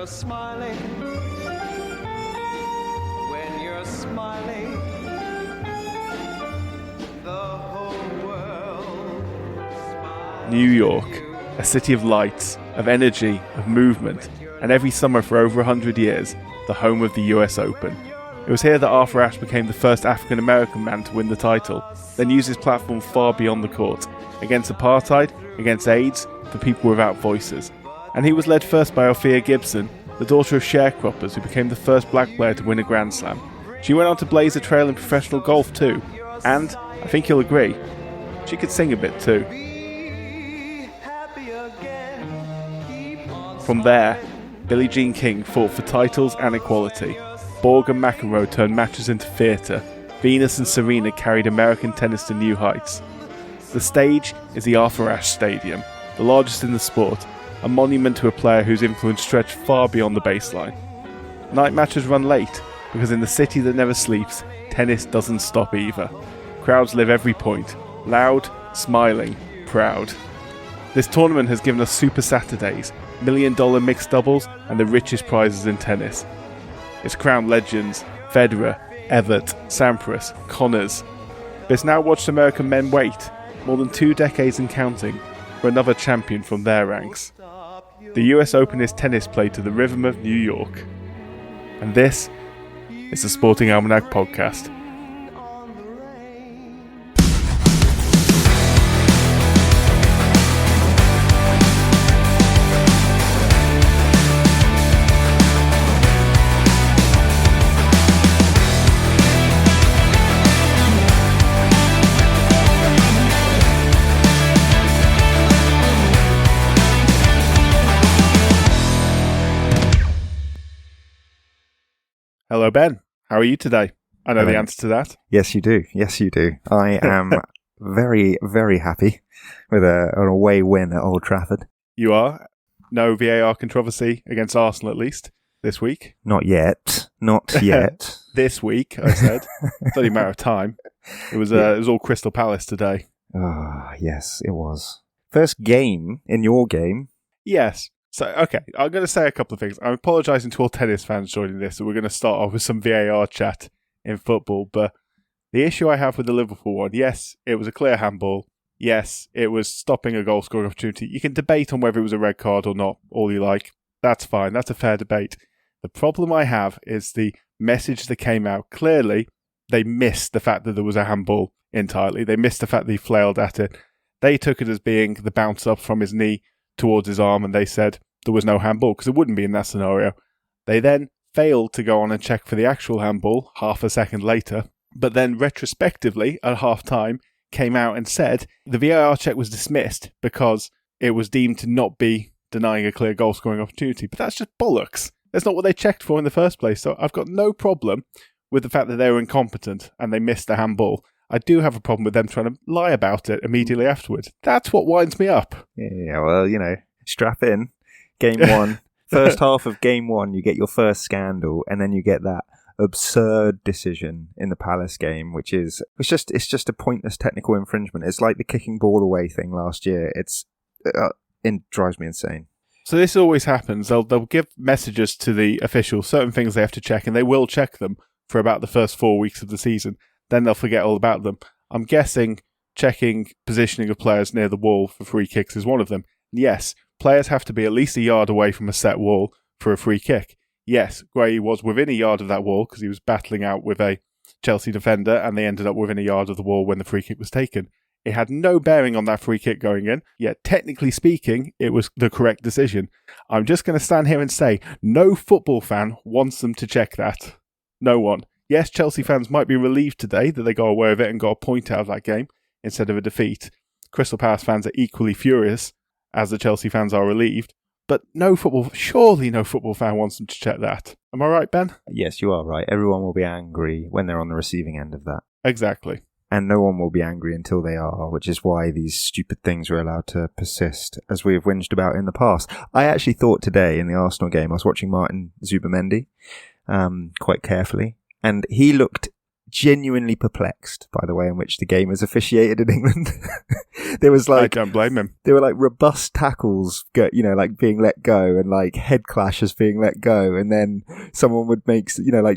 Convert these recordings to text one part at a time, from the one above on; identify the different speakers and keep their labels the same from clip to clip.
Speaker 1: you're smiling, when you're smiling, the whole world smiles.
Speaker 2: New York, a city of lights, of energy, of movement, and every summer for over 100 years, the home of the US Open. It was here that Arthur Ashe became the first African-American man to win the title, then used his platform far beyond the court, against apartheid, against AIDS, for people without voices. And he was led first by Althea Gibson, the daughter of sharecroppers who became the first black player to win a Grand Slam. She went on to blaze a trail in professional golf too, and, I think you'll agree, she could sing a bit too. From there, Billie Jean King fought for titles and equality. Borg and McEnroe turned matches into theatre. Venus and Serena carried American tennis to new heights. The stage is the Arthur Ashe Stadium, the largest in the sport, a monument to a player whose influence stretched far beyond the baseline. Night matches run late, because in the city that never sleeps, tennis doesn't stop either. Crowds live every point, loud, smiling, proud. This tournament has given us Super Saturdays, $1 million mixed doubles, and the richest prizes in tennis. It's crowned legends, Federer, Evert, Sampras, Connors. But it's now watched American men wait, more than 2 decades and counting, for another champion from their ranks. The US Open is tennis played to the rhythm of New York. And this is the Sporting Almanac Podcast. Hello, Ben. How are you today? I know the answer to that.
Speaker 3: Yes, you do. Yes, you do. I am very, very happy with an away win at Old Trafford.
Speaker 2: You are? No VAR controversy against Arsenal, at least, this week?
Speaker 3: Not yet. Not yet.
Speaker 2: This week, I said. It's only a matter of time. It was all Crystal Palace today.
Speaker 3: Ah, yes, it was. First game in your game.
Speaker 2: Yes. So, okay, I'm going to say a couple of things. I'm apologising to all tennis fans joining this, so we're going to start off with some VAR chat in football, but the issue I have with the Liverpool one, yes, it was a clear handball. Yes, it was stopping a goal-scoring opportunity. You can debate on whether it was a red card or not, all you like. That's fine. That's a fair debate. The problem I have is the message that came out. Clearly, they missed the fact that there was a handball entirely. They missed the fact that he flailed at it. They took it as being the bounce up from his knee towards his arm, and they said there was no handball because it wouldn't be in that scenario. They then failed to go on and check for the actual handball half a second later, but then retrospectively at half time came out and said the VAR check was dismissed because it was deemed to not be denying a clear goal scoring opportunity. But that's just bollocks. That's not what they checked for in the first place. So I've got no problem with the fact that they were incompetent and they missed the handball. I do have a problem with them trying to lie about it immediately afterwards. That's what winds me up.
Speaker 3: Yeah, well, strap in. Game 1. First half of game 1, you get your first scandal, and then you get that absurd decision in the Palace game, which is it's just a pointless technical infringement. It's like the kicking ball away thing last year. It drives me insane.
Speaker 2: So this always happens. They'll give messages to the officials, certain things they have to check, and they will check them for about the first 4 weeks of the season. Then they'll forget all about them. I'm guessing checking positioning of players near the wall for free kicks is one of them. Yes, players have to be at least a yard away from a set wall for a free kick. Yes, Gray was within a yard of that wall because he was battling out with a Chelsea defender, and they ended up within a yard of the wall when the free kick was taken. It had no bearing on that free kick going in, yet technically speaking, it was the correct decision. I'm just going to stand here and say, no football fan wants them to check that. No one. Yes, Chelsea fans might be relieved today that they got away with it and got a point out of that game instead of a defeat. Crystal Palace fans are equally furious, as the Chelsea fans are relieved. But surely no football fan wants them to check that. Am I right, Ben?
Speaker 3: Yes, you are right. Everyone will be angry when they're on the receiving end of that.
Speaker 2: Exactly.
Speaker 3: And no one will be angry until they are, which is why these stupid things are allowed to persist, as we have whinged about in the past. I actually thought today in the Arsenal game, I was watching Martin Zubimendi quite carefully, and he looked genuinely perplexed by the way in which the game is officiated in England. There was like,
Speaker 2: I don't blame him.
Speaker 3: There were like robust tackles, like being let go, and like head clashes being let go, and then someone would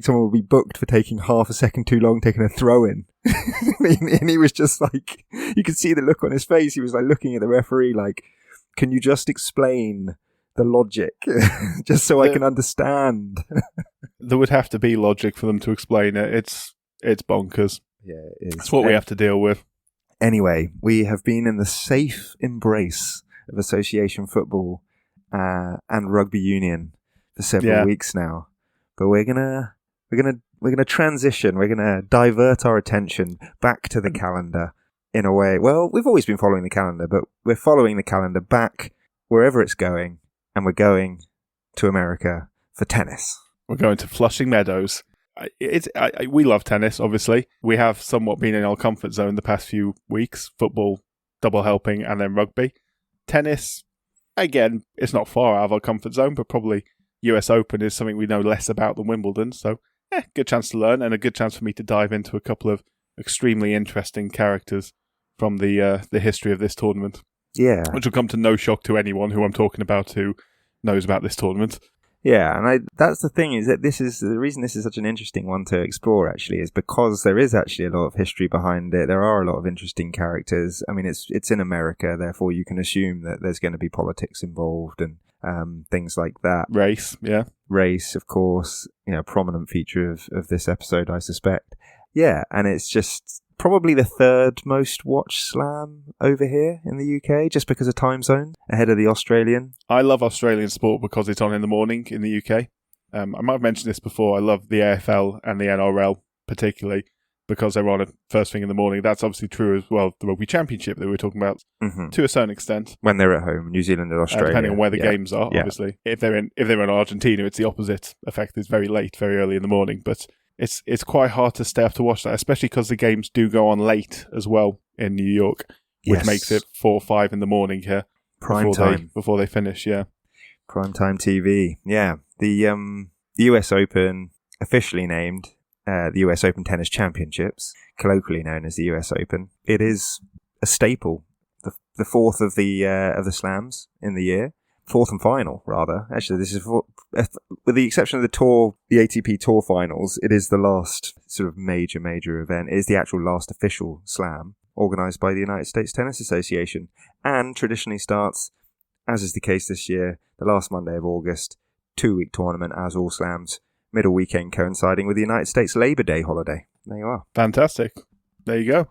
Speaker 3: someone would be booked for taking half a second too long taking a throw in. And he was just like, you could see the look on his face. He was like looking at the referee like, can you just explain the logic just so I can understand?
Speaker 2: There would have to be logic for them to explain it. It's bonkers.
Speaker 3: Yeah, it is.
Speaker 2: It's what we have to deal with.
Speaker 3: Anyway, we have been in the safe embrace of association football and rugby union for several weeks now, but we're gonna transition. We're gonna divert our attention back to the calendar in a way. Well, we've always been following the calendar, but we're following the calendar back wherever it's going, and we're going to America for tennis.
Speaker 2: We're going to Flushing Meadows. We love tennis, obviously. We have somewhat been in our comfort zone the past few weeks. Football, double helping, and then rugby. Tennis, again, it's not far out of our comfort zone, but probably US Open is something we know less about than Wimbledon. So, good chance to learn, and a good chance for me to dive into a couple of extremely interesting characters from the history of this tournament. Yeah. Which will come to no shock to anyone who I'm talking about who knows about this tournament.
Speaker 3: Yeah, and that's the thing, is that this is the reason this is such an interesting one to explore, actually, is because there is actually a lot of history behind it. There are a lot of interesting characters. I mean, it's in America, therefore you can assume that there's going to be politics involved and things like that. Race, of course, prominent feature of this episode, I suspect. Yeah, and it's just probably the third most watched slam over here in the UK, just because of time zone, ahead of the Australian.
Speaker 2: I love Australian sport because it's on in the morning in the UK. I might have mentioned this before. I love the AFL and the NRL particularly because they're on first thing in the morning. That's obviously true as well. The Rugby Championship that we were talking about to a certain extent.
Speaker 3: When they're at home, New Zealand and Australia.
Speaker 2: Depending on where the games are, obviously. If they're in Argentina, it's the opposite effect. It's very late, very early in the morning, but it's quite hard to stay up to watch that, especially because the games do go on late as well in New York, which makes it 4 or 5 in the morning here.
Speaker 3: Prime time.
Speaker 2: Before they finish,
Speaker 3: Prime time TV. Yeah. The US Open, officially named the US Open Tennis Championships, colloquially known as the US Open. It is a staple, the fourth of the slams in the year. Fourth and final, rather. Actually, this is with the exception of the tour, the ATP Tour Finals. It is the last sort of major event. It is the actual last official slam organised by the United States Tennis Association, and traditionally starts, as is the case this year, the last Monday of August. 2-week tournament, as all slams. Middle weekend coinciding with the United States Labor Day holiday. There you are.
Speaker 2: Fantastic. There you go.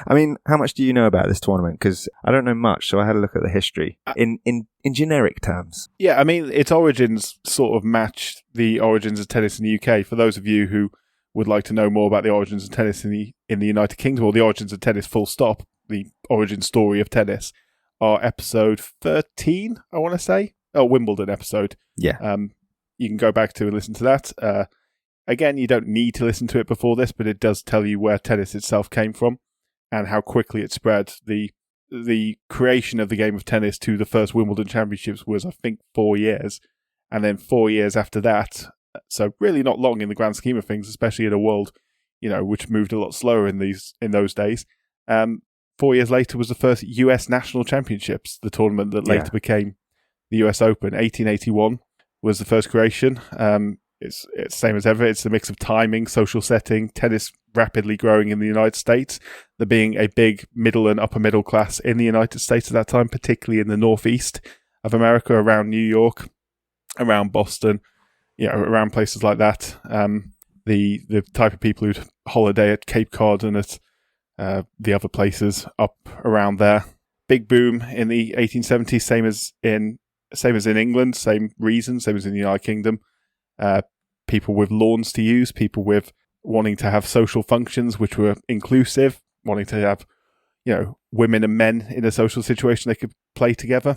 Speaker 3: I mean, how much do you know about this tournament? Because I don't know much, so I had a look at the history in generic terms.
Speaker 2: Yeah, I mean, its origins sort of match the origins of tennis in the UK. For those of you who would like to know more about the origins of tennis in the United Kingdom, or the origins of tennis full stop, the origin story of tennis, are episode 13, I want to say. Oh, Wimbledon episode.
Speaker 3: Yeah.
Speaker 2: You can go back to and listen to that. Again, you don't need to listen to it before this, but it does tell you where tennis itself came from and how quickly it spread. The creation of the game of tennis to the first Wimbledon Championships was, I think, 4 years. And then 4 years after that, so really not long in the grand scheme of things, especially in a world, which moved a lot slower in those days. 4 years later was the first US National Championships, the tournament that later became the US Open. 1881 was the first creation. It's same as ever. It's a mix of timing, social setting, tennis rapidly growing in the United States, there being a big middle and upper middle class in the United States at that time, particularly in the northeast of America, around New York, around Boston, around places like that. The type of people who'd holiday at Cape Cod and at the other places up around there. Big boom in the 1870s, same as in England, same reason, same as in the United Kingdom. People with lawns to use, people with wanting to have social functions which were inclusive, wanting to have, women and men in a social situation they could play together.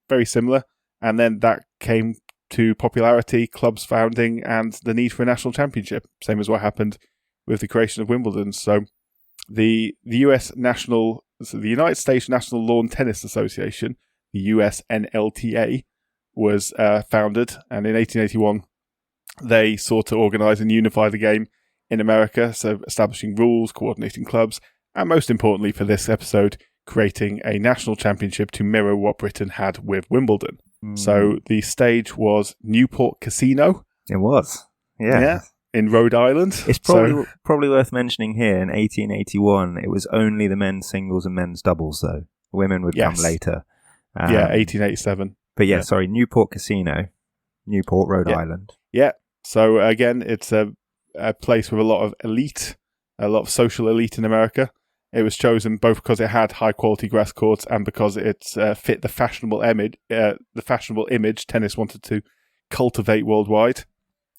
Speaker 2: Very similar. And then that came to popularity, clubs founding, and the need for a national championship. Same as what happened with the creation of Wimbledon. So the United States National Lawn Tennis Association, the USNLTA, was founded, and in 1881 they sought to organise and unify the game in America, so establishing rules, coordinating clubs, and most importantly for this episode, creating a national championship to mirror what Britain had with Wimbledon. So the stage was Newport Casino.
Speaker 3: It was. Yeah.
Speaker 2: In Rhode Island.
Speaker 3: It's probably worth mentioning here, in 1881, it was only the men's singles and men's doubles, though. Women would come later.
Speaker 2: 1887.
Speaker 3: But sorry, Newport Casino, Newport, Rhode Island.
Speaker 2: Yeah. So again, it's a place with a lot of elite, a lot of social elite in America. It was chosen both because it had high quality grass courts and because it fit the fashionable image tennis wanted to cultivate worldwide.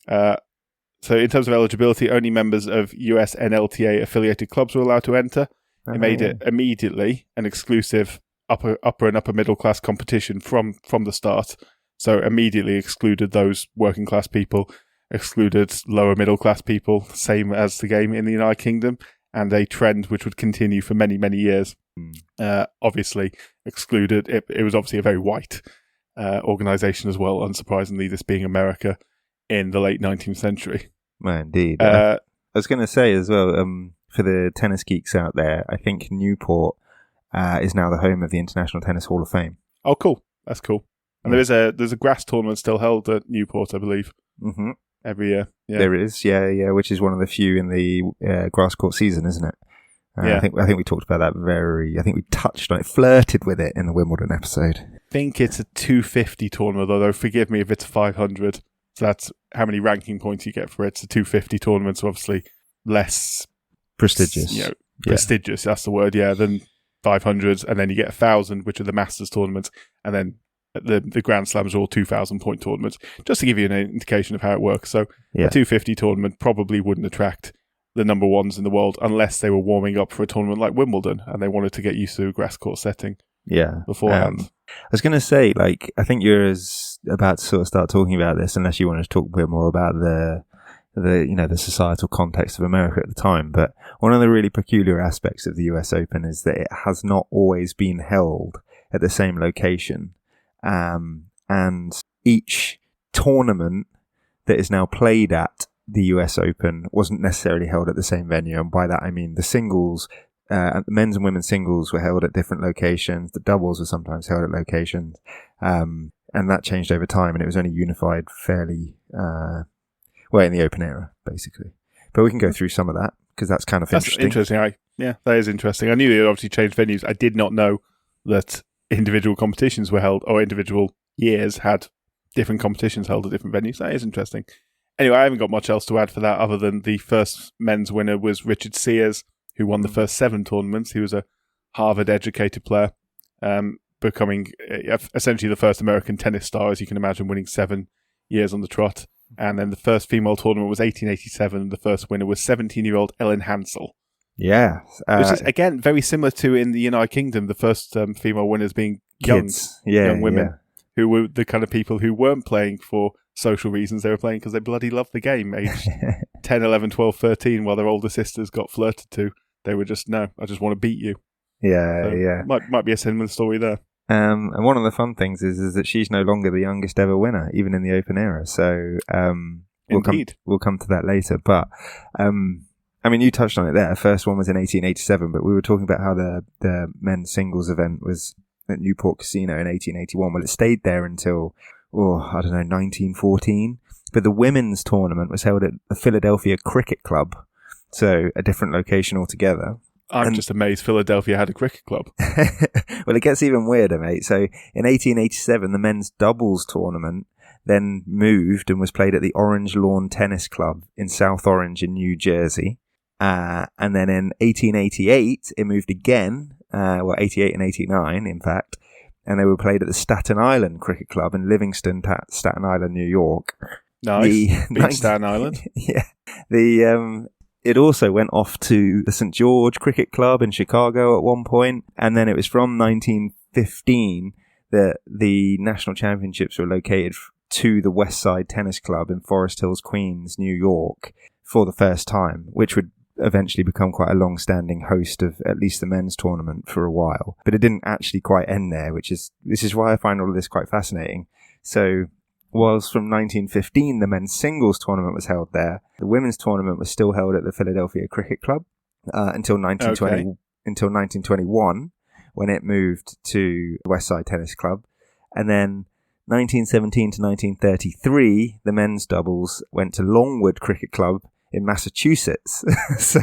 Speaker 2: So in terms of eligibility, only members of US NLTA affiliated clubs were allowed to enter. It made it immediately an exclusive upper and upper middle class competition from the start. So immediately excluded those working class people, excluded lower middle class people, same as the game in the United Kingdom, and a trend which would continue for many, many years. Obviously excluded. It was obviously a very white organisation as well, unsurprisingly, this being America in the late 19th century.
Speaker 3: Well, indeed. I was going to say as well, for the tennis geeks out there, I think Newport is now the home of the International Tennis Hall of Fame.
Speaker 2: Oh, cool. That's cool. And there's a grass tournament still held at Newport, I believe, every year. Yeah.
Speaker 3: There is, yeah, which is one of the few in the grass court season, isn't it? I think we talked about that I think we touched on it, flirted with it in the Wimbledon episode.
Speaker 2: I think it's a 250 tournament, although forgive me if it's 500. So that's how many ranking points you get for it. It's a 250 tournament, so obviously less
Speaker 3: prestigious.
Speaker 2: Prestigious, that's the word, than 500s. And then you get 1,000, which are the Masters tournaments. And then the Grand Slams are all 2,000 point tournaments, just to give you an indication of how it works. So a 250 tournament probably wouldn't attract the number ones in the world unless they were warming up for a tournament like Wimbledon and they wanted to get used to a grass court setting beforehand.
Speaker 3: I was going to say, I think you're about to sort of start talking about this, unless you want to talk a bit more about the societal context of America at the time. But one of the really peculiar aspects of the US Open is that it has not always been held at the same location. And each tournament that is now played at the US Open wasn't necessarily held at the same venue. And by that, I mean the singles, the men's and women's singles were held at different locations. The doubles were sometimes held at locations. And that changed over time, and it was only unified fairly, in the Open era, basically. But we can go through some of that, because that's kind of interesting.
Speaker 2: That is interesting. I knew it obviously changed venues. I did not know that individual competitions were held, or individual years had different competitions held at different venues. That is interesting. Anyway, I haven't got much else to add for that, other than the first men's winner was Richard Sears, who won the first 7 tournaments. He was a Harvard-educated player, becoming essentially the first American tennis star, as you can imagine, winning 7 years on the trot. And then the first female tournament was 1887, and the first winner was 17-year-old Ellen Hansel.
Speaker 3: Yeah.
Speaker 2: Which is, again, very similar to in the United Kingdom, the first female winners being young women, who were the kind of people who weren't playing for social reasons. They were playing because they bloody loved the game, aged 10, 11, 12, 13, while their older sisters got flirted to. They were just, no, I just want to beat you.
Speaker 3: Yeah.
Speaker 2: Might be a similar story there.
Speaker 3: And one of the fun things is that she's no longer the youngest ever winner, even in the Open era. So we'll come to that later. But you touched on it there. First one was in 1887, but we were talking about how the men's singles event was at Newport Casino in 1881. Well, it stayed there until 1914. But the women's tournament was held at the Philadelphia Cricket Club, so a different location altogether.
Speaker 2: I'm just amazed Philadelphia had a cricket club.
Speaker 3: Well, it gets even weirder, mate. So in 1887, the men's doubles tournament then moved and was played at the Orange Lawn Tennis Club in South Orange in New Jersey. And then in 1888, it moved again, 88 and 89, in fact, and they were played at the Staten Island Cricket Club in Livingston, Staten Island, New York.
Speaker 2: Nice. Staten Island.
Speaker 3: Yeah. It also went off to the St. George Cricket Club in Chicago at one point, and then it was from 1915 that the national championships were located to the West Side Tennis Club in Forest Hills, Queens, New York, for the first time, which would eventually become quite a long-standing host of at least the men's tournament for a while. But it didn't actually quite end there, this is why I find all of this quite fascinating. So was from 1915, the men's singles tournament was held there. The women's tournament was still held at the Philadelphia Cricket Club until 1921, when it moved to the West Side Tennis Club. And then 1917 to 1933, the men's doubles went to Longwood Cricket Club in Massachusetts. So,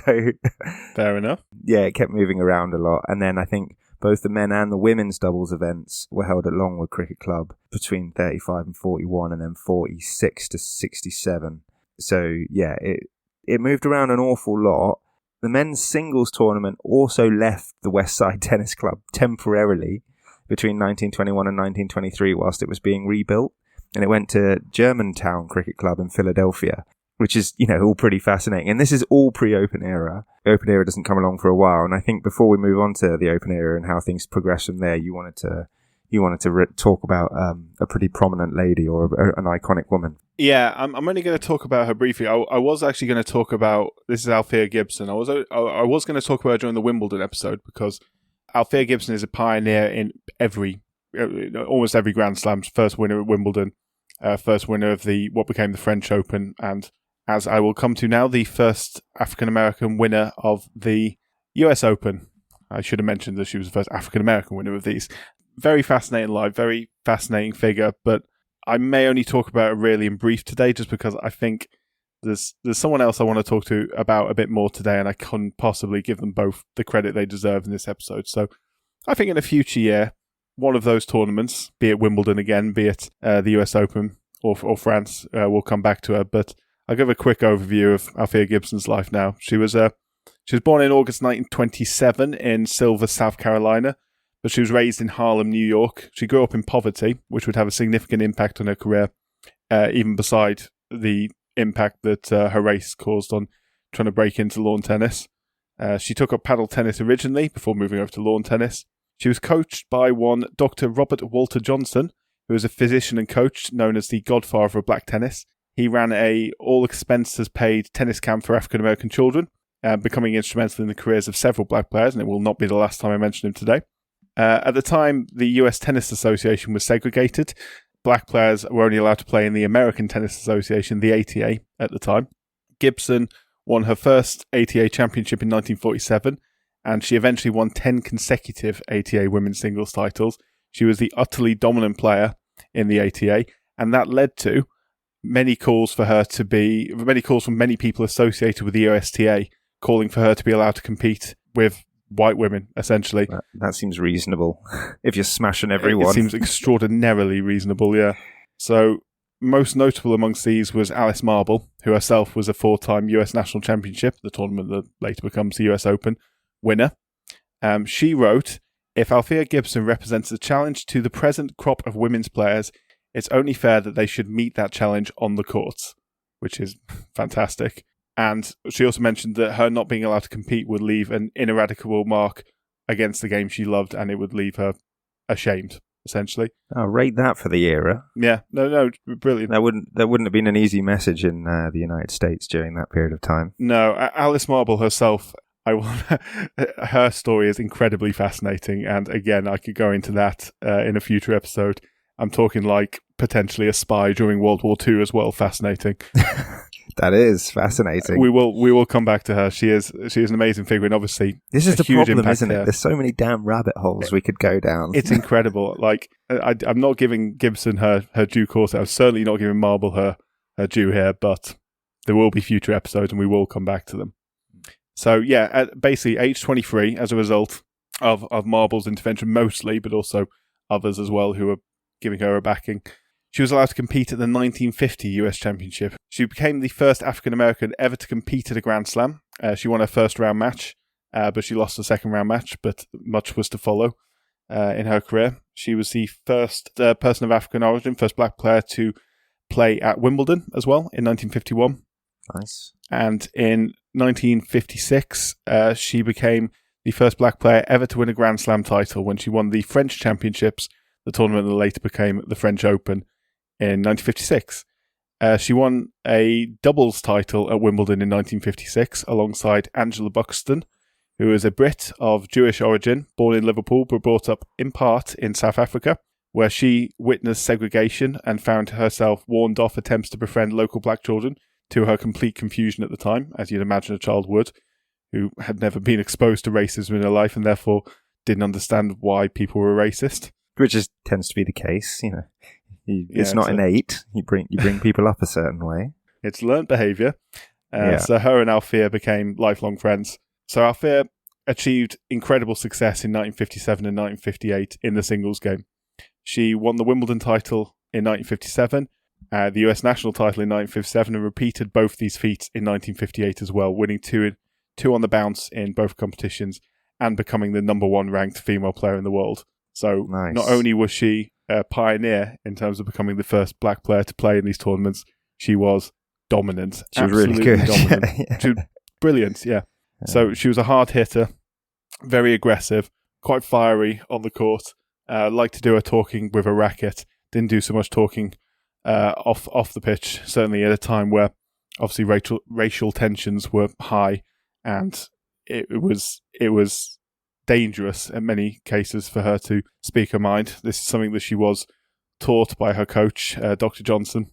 Speaker 2: fair enough.
Speaker 3: Yeah, it kept moving around a lot. And then I think both the men and the women's doubles events were held at Longwood Cricket Club between 35 and 41, and then 46 to 67. So, yeah, it moved around an awful lot. The men's singles tournament also left the West Side Tennis Club temporarily between 1921 and 1923 whilst it was being rebuilt. And it went to Germantown Cricket Club in Philadelphia, which is, all pretty fascinating. And this is all pre-Open Era. The Open Era doesn't come along for a while. And I think before we move on to the Open Era and how things progress from there, you wanted to talk about a pretty prominent lady or an iconic woman.
Speaker 2: Yeah, I'm only going to talk about her briefly. I was actually going to talk about, this is Althea Gibson. I was going to talk about her during the Wimbledon episode, because Althea Gibson is a pioneer in almost every Grand Slam. First winner at Wimbledon, first winner of what became the French Open, and as I will come to now, the first African-American winner of the US Open. I should have mentioned that she was the first African-American winner of these. Very fascinating life, very fascinating figure, but I may only talk about it really in brief today, just because I think there's someone else I want to talk to about a bit more today, and I couldn't possibly give them both the credit they deserve in this episode. So I think in a future year, one of those tournaments, be it Wimbledon again, be it the US Open or France, we'll come back to her. But I'll give a quick overview of Althea Gibson's life now. She was born in August 1927 in Silver, South Carolina, but she was raised in Harlem, New York. She grew up in poverty, which would have a significant impact on her career, even beside the impact that her race caused on trying to break into lawn tennis. She took up paddle tennis originally before moving over to lawn tennis. She was coached by one Dr. Robert Walter Johnson, who was a physician and coach known as the godfather of black tennis. He ran a all-expenses-paid tennis camp for African-American children, becoming instrumental in the careers of several black players, and it will not be the last time I mention him today. At the time, the US Tennis Association was segregated. Black players were only allowed to play in the American Tennis Association, the ATA, at the time. Gibson won her first ATA championship in 1947, and she eventually won 10 consecutive ATA women's singles titles. She was the utterly dominant player in the ATA, and that led to many calls from many people associated with the USTA calling for her to be allowed to compete with white women, essentially.
Speaker 3: That seems reasonable. If you're smashing everyone.
Speaker 2: It seems extraordinarily reasonable, yeah. So, most notable amongst these was Alice Marble, who herself was a 4-time US National Championship, the tournament that later becomes the US Open, winner. She wrote, "If Althea Gibson represents a challenge to the present crop of women's players, it's only fair that they should meet that challenge on the courts," which is fantastic. And she also mentioned that her not being allowed to compete would leave an ineradicable mark against the game she loved, and it would leave her ashamed, essentially.
Speaker 3: I'll rate that for the era.
Speaker 2: Yeah, no, brilliant.
Speaker 3: That wouldn't have been an easy message in the United States during that period of time.
Speaker 2: No, Alice Marble herself, her story is incredibly fascinating, and again, I could go into that in a future episode. I'm talking like potentially a spy during World War II as well. Fascinating.
Speaker 3: That is fascinating.
Speaker 2: We will come back to her. She is an amazing figure, and obviously
Speaker 3: this is the problem, isn't it?
Speaker 2: There.
Speaker 3: There's so many damn rabbit holes we could go down.
Speaker 2: It's incredible. Like I'm not giving Gibson her due course. I'm certainly not giving Marble her due here, but there will be future episodes, and we will come back to them. So yeah, at basically age 23, as a result of Marble's intervention mostly, but also others as well who are giving her a backing, she was allowed to compete at the 1950 US Championship. She became the first African-American ever to compete at a Grand Slam. She won her first round match, but she lost the second round match, but much was to follow in her career. She was the first person of African origin, first black player to play at Wimbledon as well in 1951.
Speaker 3: Nice.
Speaker 2: And in 1956, she became the first black player ever to win a Grand Slam title when she won the French Championships, the tournament that later became the French Open, in 1956. She won a doubles title at Wimbledon in 1956 alongside Angela Buxton, who is a Brit of Jewish origin, born in Liverpool but brought up in part in South Africa, where she witnessed segregation and found herself warned off attempts to befriend local black children, to her complete confusion at the time, as you'd imagine a child would, who had never been exposed to racism in her life and therefore didn't understand why people were racist.
Speaker 3: Which tends to be the case, It's not innate. You bring people up a certain way.
Speaker 2: It's learnt behaviour. So her and Althea became lifelong friends. So Althea achieved incredible success in 1957 and 1958 in the singles game. She won the Wimbledon title in 1957, the US national title in 1957, and repeated both these feats in 1958 as well, winning two on the bounce in both competitions and becoming the number one ranked female player in the world. So Not only was she a pioneer in terms of becoming the first black player to play in these tournaments, she was dominant.
Speaker 3: She was really good.
Speaker 2: Dominant. She was brilliant, yeah. So she was a hard hitter, very aggressive, quite fiery on the court, liked to do her talking with a racket, didn't do so much talking off the pitch, certainly at a time where obviously racial tensions were high and it was dangerous in many cases for her to speak her mind. This is something that she was taught by her coach, Dr. Johnson,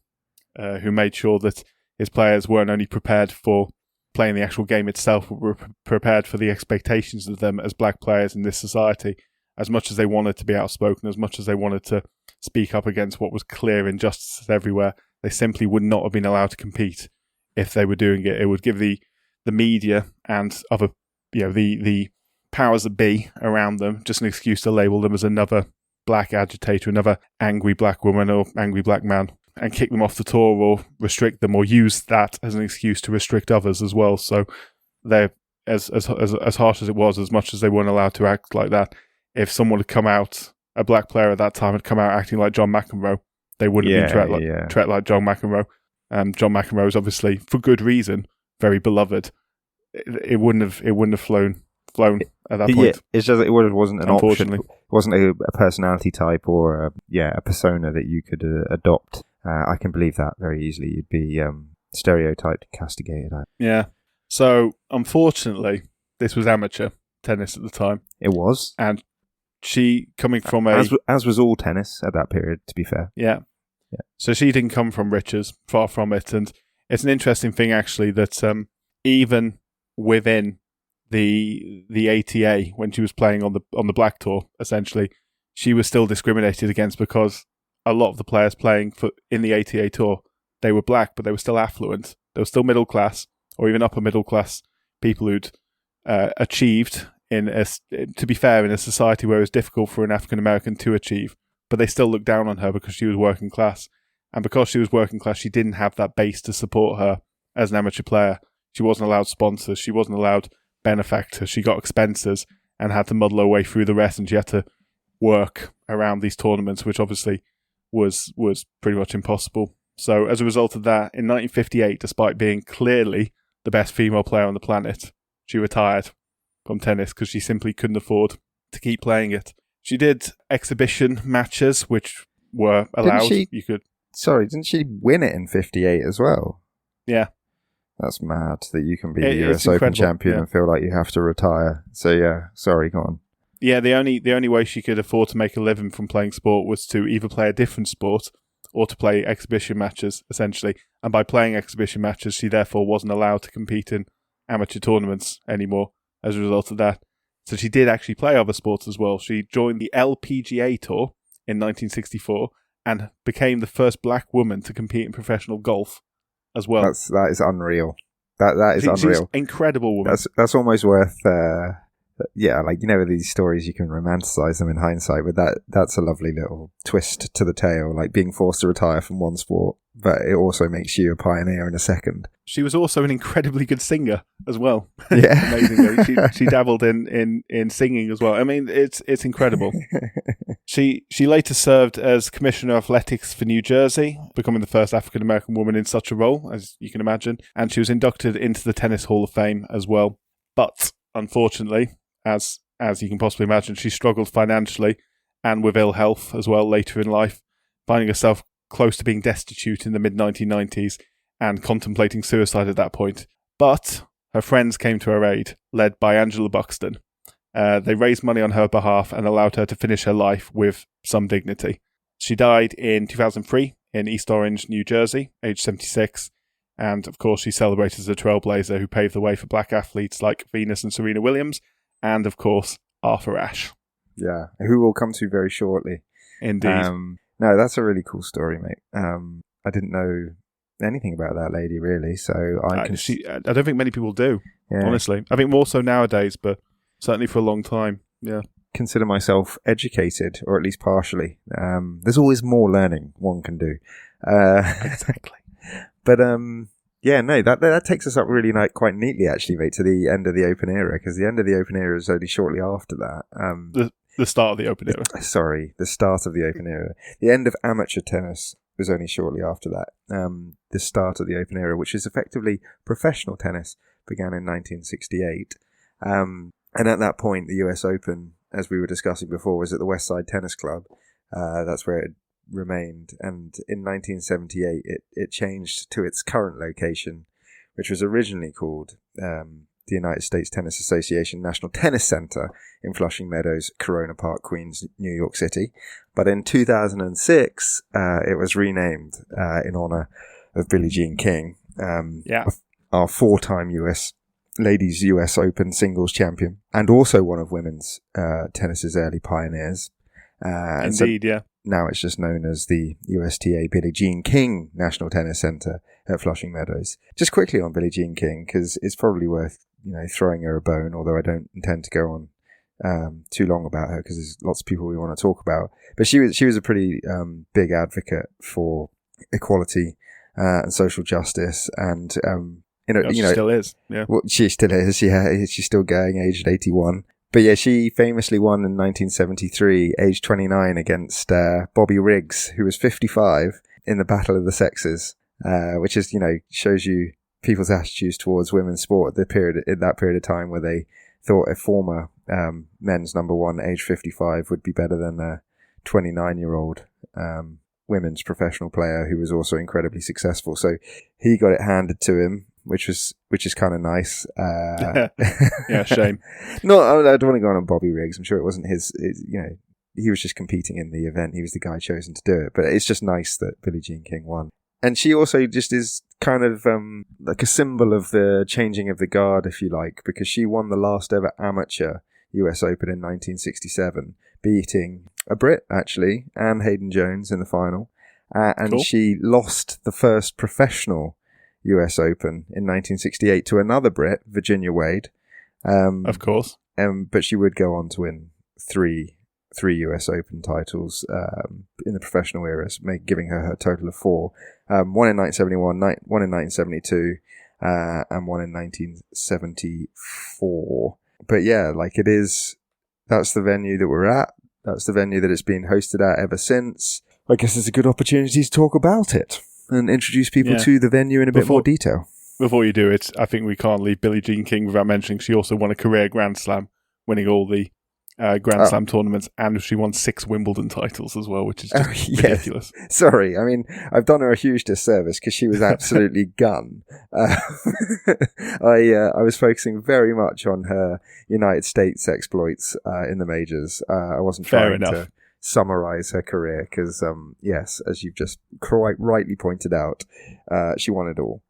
Speaker 2: who made sure that his players weren't only prepared for playing the actual game itself, but were prepared for the expectations of them as black players in this society. As much as they wanted to be outspoken, as much as they wanted to speak up against what was clear injustices everywhere, they simply would not have been allowed to compete if they were doing it. It would give the media and other, the powers that be around them just an excuse to label them as another black agitator, another angry black woman or angry black man, and kick them off the tour or restrict them or use that as an excuse to restrict others as well. So they're as harsh as it was, as much as they weren't allowed to act like that, if someone had come out, a black player at that time had come out acting like John McEnroe, they wouldn't have been treated like John McEnroe. John McEnroe is obviously, for good reason, very beloved. It wouldn't have flown at that point.
Speaker 3: Yeah, it's just it wasn't an option. It wasn't a personality type or a persona that you could adopt. I can believe that very easily. You'd be stereotyped, castigated.
Speaker 2: Yeah. So unfortunately, this was amateur tennis at the time.
Speaker 3: It was,
Speaker 2: and she coming from
Speaker 3: as was all tennis at that period. To be fair,
Speaker 2: yeah. So she didn't come from riches, far from it, and it's an interesting thing actually that even within the ATA, when she was playing on the Black Tour, essentially, she was still discriminated against because a lot of the players playing in the ATA Tour, they were black, but they were still affluent. They were still middle class or even upper middle class people who'd achieved to be fair, in a society where it was difficult for an African American to achieve, but they still looked down on her because she was working class. And because she was working class, she didn't have that base to support her as an amateur player. She wasn't allowed sponsors. She wasn't allowed benefactors. She got expenses and had to muddle her way through the rest, and she had to work around these tournaments, which obviously was pretty much impossible. So as a result of that, in 1958, despite being clearly the best female player on the planet, she retired from tennis because she simply couldn't afford to keep playing it. She did exhibition matches, which were allowed.
Speaker 3: Didn't she win it in 58 as well?
Speaker 2: Yeah.
Speaker 3: That's mad that you can be the US Open champion and feel like you have to retire. So yeah, sorry, go on.
Speaker 2: Yeah, the only way she could afford to make a living from playing sport was to either play a different sport or to play exhibition matches, essentially. And by playing exhibition matches, she therefore wasn't allowed to compete in amateur tournaments anymore as a result of that. So she did actually play other sports as well. She joined the LPGA Tour in 1964 and became the first black woman to compete in professional golf as well.
Speaker 3: That is unreal. That is unreal.
Speaker 2: She's an incredible woman.
Speaker 3: That's almost worth... these stories, you can romanticize them in hindsight, but that's a lovely little twist to the tale, like being forced to retire from one sport, but it also makes you a pioneer in a second.
Speaker 2: She was also an incredibly good singer as well.
Speaker 3: Yeah.
Speaker 2: Amazingly. She dabbled in singing as well. I mean, it's incredible. She later served as Commissioner of Athletics for New Jersey, becoming the first African-American woman in such a role, as you can imagine, and she was inducted into the Tennis Hall of Fame as well. But, unfortunately, as you can possibly imagine, she struggled financially and with ill health as well later in life, finding herself close to being destitute in the mid-1990s and contemplating suicide at that point. But her friends came to her aid, led by Angela Buxton. They raised money on her behalf and allowed her to finish her life with some dignity. She died in 2003 in East Orange, New Jersey, aged 76. And, of course, she's celebrated as a trailblazer who paved the way for black athletes like Venus and Serena Williams and, of course, Arthur Ashe.
Speaker 3: Yeah, who we'll come to very shortly.
Speaker 2: Indeed.
Speaker 3: No, that's a really cool story, mate. I didn't know anything about that lady, really, so
Speaker 2: I don't think many people do, honestly. I think more so nowadays, but certainly for a long time, yeah.
Speaker 3: Consider myself educated, or at least partially. There's always more learning one can do.
Speaker 2: Exactly.
Speaker 3: But that takes us up really quite neatly, actually, mate, to the end of the Open era, because the end of the Open era is only shortly after that.
Speaker 2: The start of the Open era.
Speaker 3: Sorry, the start of the Open era. The end of amateur tennis was only shortly after that. The start of the Open era, which is effectively professional tennis, began in 1968. And at that point, the US Open, as we were discussing before, was at the West Side Tennis Club. That's where it remained. And in 1978, it changed to its current location, which was originally called the United States Tennis Association National Tennis Center in Flushing Meadows, Corona Park, Queens, New York City. But in 2006, it was renamed in honor of Billie Jean King, our four-time Ladies US Open singles champion, and also one of women's tennis's early pioneers.
Speaker 2: Indeed, yeah.
Speaker 3: Now it's just known as the USTA Billie Jean King National Tennis Center at Flushing Meadows. Just quickly on Billie Jean King, because it's probably worth throwing her a bone, although I don't intend to go on too long about her because there's lots of people we want to talk about. But she was a pretty big advocate for equality and social justice, and
Speaker 2: she still is. Yeah,
Speaker 3: well, she still is. Yeah, she's still going, aged 81. But yeah, she famously won in 1973, aged 29, against Bobby Riggs, who was 55, in the Battle of the Sexes, which is, shows you people's attitudes towards women's sport at that period of time where they thought a former men's number one, age 55, would be better than a 29-year-old women's professional player who was also incredibly successful. So he got it handed to him, which is kind of nice.
Speaker 2: Yeah, shame.
Speaker 3: No, I don't want to go on Bobby Riggs. I'm sure it wasn't his, he was just competing in the event. He was the guy chosen to do it. But it's just nice that Billie Jean King won. And she also just is kind of like a symbol of the changing of the guard, if you like, because she won the last ever amateur US Open in 1967, beating a Brit, actually, Anne Hayden-Jones in the final. And
Speaker 2: cool.
Speaker 3: She lost the first professional US Open in 1968 to another Brit, Virginia Wade.
Speaker 2: Of course.
Speaker 3: But she would go on to win three US Open titles in the professional era, giving her a total of 4. One in 1971, one in 1972, and one in 1974. But yeah, that's the venue that we're at. That's the venue that it's been hosted at ever since. I guess it's a good opportunity to talk about it and introduce people to the venue in a bit more detail.
Speaker 2: Before you do it, I think we can't leave Billie Jean King without mentioning she also won a career Grand Slam, winning all the Grand Slam tournaments, and she won 6 Wimbledon titles as well, which is just ridiculous.
Speaker 3: Sorry, I mean, I've done her a huge disservice because she was absolutely gun. I was focusing very much on her United States exploits in the majors. I wasn't trying to summarize her career because, yes, as you've just quite rightly pointed out, she won it all.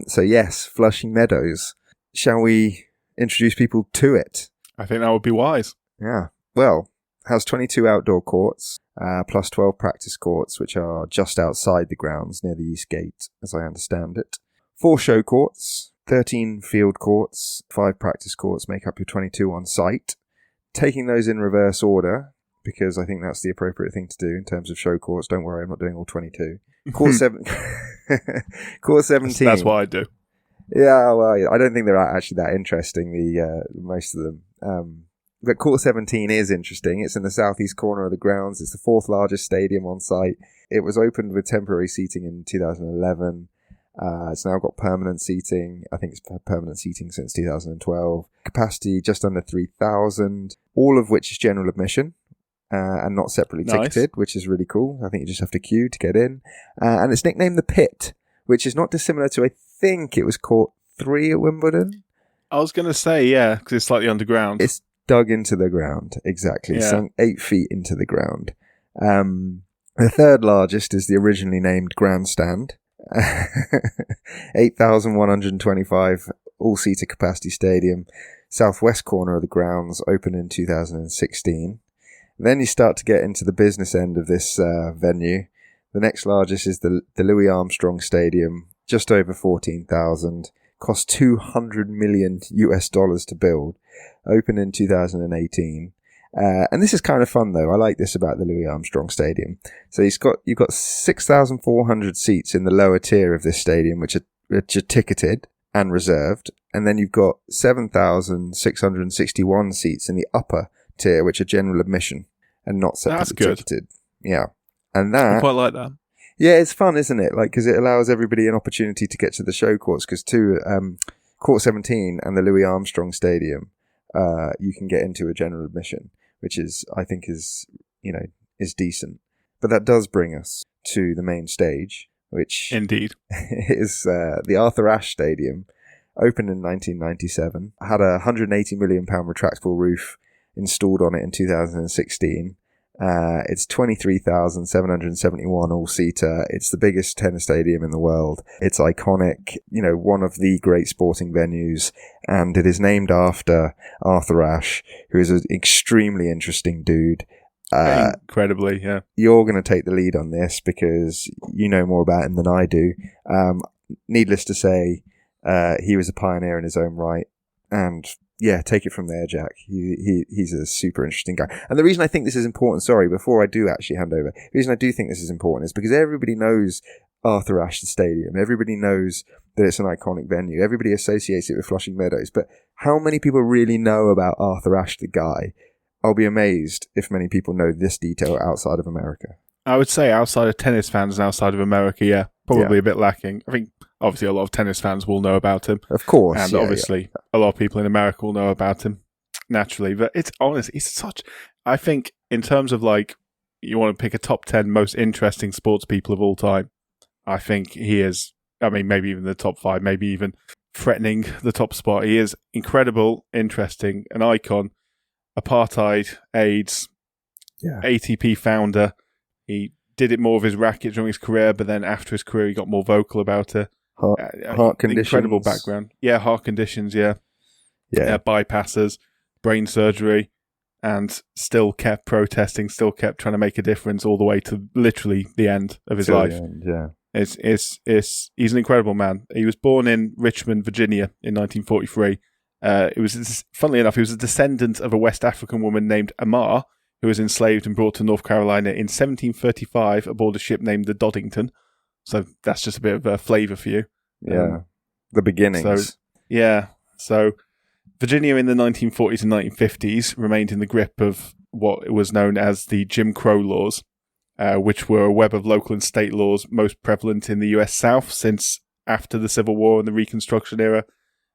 Speaker 3: So yes, Flushing Meadows. Shall we introduce people to it?
Speaker 2: I think that would be wise.
Speaker 3: Yeah. Well, has 22 outdoor courts, plus 12 practice courts, which are just outside the grounds near the East Gate, as I understand it. 4 show courts, 13 field courts, 5 practice courts make up your 22 on site. Taking those in reverse order, because I think that's the appropriate thing to do in terms of show courts. Don't worry, I'm not doing all 22. Court 17.
Speaker 2: That's what I do.
Speaker 3: Yeah, well, I don't think they're actually that interesting, most of them. But Court 17 is interesting. It's in the southeast corner of the grounds. It's the 4th largest stadium on site. It was opened with temporary seating in 2011. It's now got permanent seating. I think it's permanent seating since 2012. Capacity just under 3,000, all of which is general admission. And not separately ticketed, which is really cool. I think you just have to queue to get in. And it's nicknamed the Pit, which is not dissimilar to, I think it was Court 3 at Wimbledon.
Speaker 2: I was going to say, yeah, because it's slightly underground.
Speaker 3: It's dug into the ground, exactly.
Speaker 2: Yeah.
Speaker 3: Sunk 8 feet into the ground. The third largest is the originally named Grandstand, 8,125 all-seater capacity stadium, southwest corner of the grounds, opened in 2016. Then you start to get into the business end of this venue. The next largest is the Louis Armstrong Stadium, just over 14,000, cost $200 million to build, opened in 2018. And this is kind of fun though. I like this about the Louis Armstrong Stadium. So you've got 6,400 seats in the lower tier of this stadium, which are ticketed and reserved, and then you've got 7,661 seats in the upper tier, which are general admission and not separately ticketed. Yeah, and that
Speaker 2: I quite like that.
Speaker 3: Yeah, it's fun, isn't it? Like, because it allows everybody an opportunity to get to the show courts. Because Court 17 and the Louis Armstrong Stadium, you can get into a general admission, which I think is decent. But that does bring us to the main stage, which
Speaker 2: indeed
Speaker 3: is the Arthur Ashe Stadium, opened in 1997, had a £180 million retractable roof installed on it in 2016. It's 23,771 all-seater. It's the biggest tennis stadium in the world. It's iconic, one of the great sporting venues, and it is named after Arthur Ashe, who is an extremely interesting dude.
Speaker 2: Incredibly, yeah.
Speaker 3: You're going to take the lead on this because you know more about him than I do. Needless to say, he was a pioneer in his own right, and yeah, take it from there, Jack. He's a super interesting guy. And the reason I think this is important, before I do actually hand over, the reason I do think this is important is because everybody knows Arthur Ashe Stadium. Everybody knows that it's an iconic venue. Everybody associates it with Flushing Meadows. But how many people really know about Arthur Ashe, the guy? I'll be amazed if many people know this detail outside of America.
Speaker 2: I would say outside of tennis fans and outside of America, yeah, probably a bit lacking. I think obviously a lot of tennis fans will know about him.
Speaker 3: Of course.
Speaker 2: And obviously a lot of people in America will know about him, naturally. But it's honestly, I think in terms of like, you want to pick a top 10 most interesting sports people of all time, I think he is, maybe even the top 5, maybe even threatening the top spot. He is incredible, interesting, an icon, apartheid, AIDS, ATP founder. He did it more of his racket during his career, but then after his career, he got more vocal about it.
Speaker 3: Heart conditions.
Speaker 2: Incredible background. Yeah, heart conditions, yeah. Bypasses, brain surgery, and still kept protesting, still kept trying to make a difference all the way to literally the end of his life. He's an incredible man. He was born in Richmond, Virginia in 1943. Funnily enough, he was a descendant of a West African woman named Amar, who was enslaved and brought to North Carolina in 1735 aboard a ship named the Doddington. So that's just a bit of a flavour for you.
Speaker 3: Yeah, the beginnings.
Speaker 2: So Virginia in the 1940s and 1950s remained in the grip of what was known as the Jim Crow laws, which were a web of local and state laws most prevalent in the US South since after the Civil War and the Reconstruction era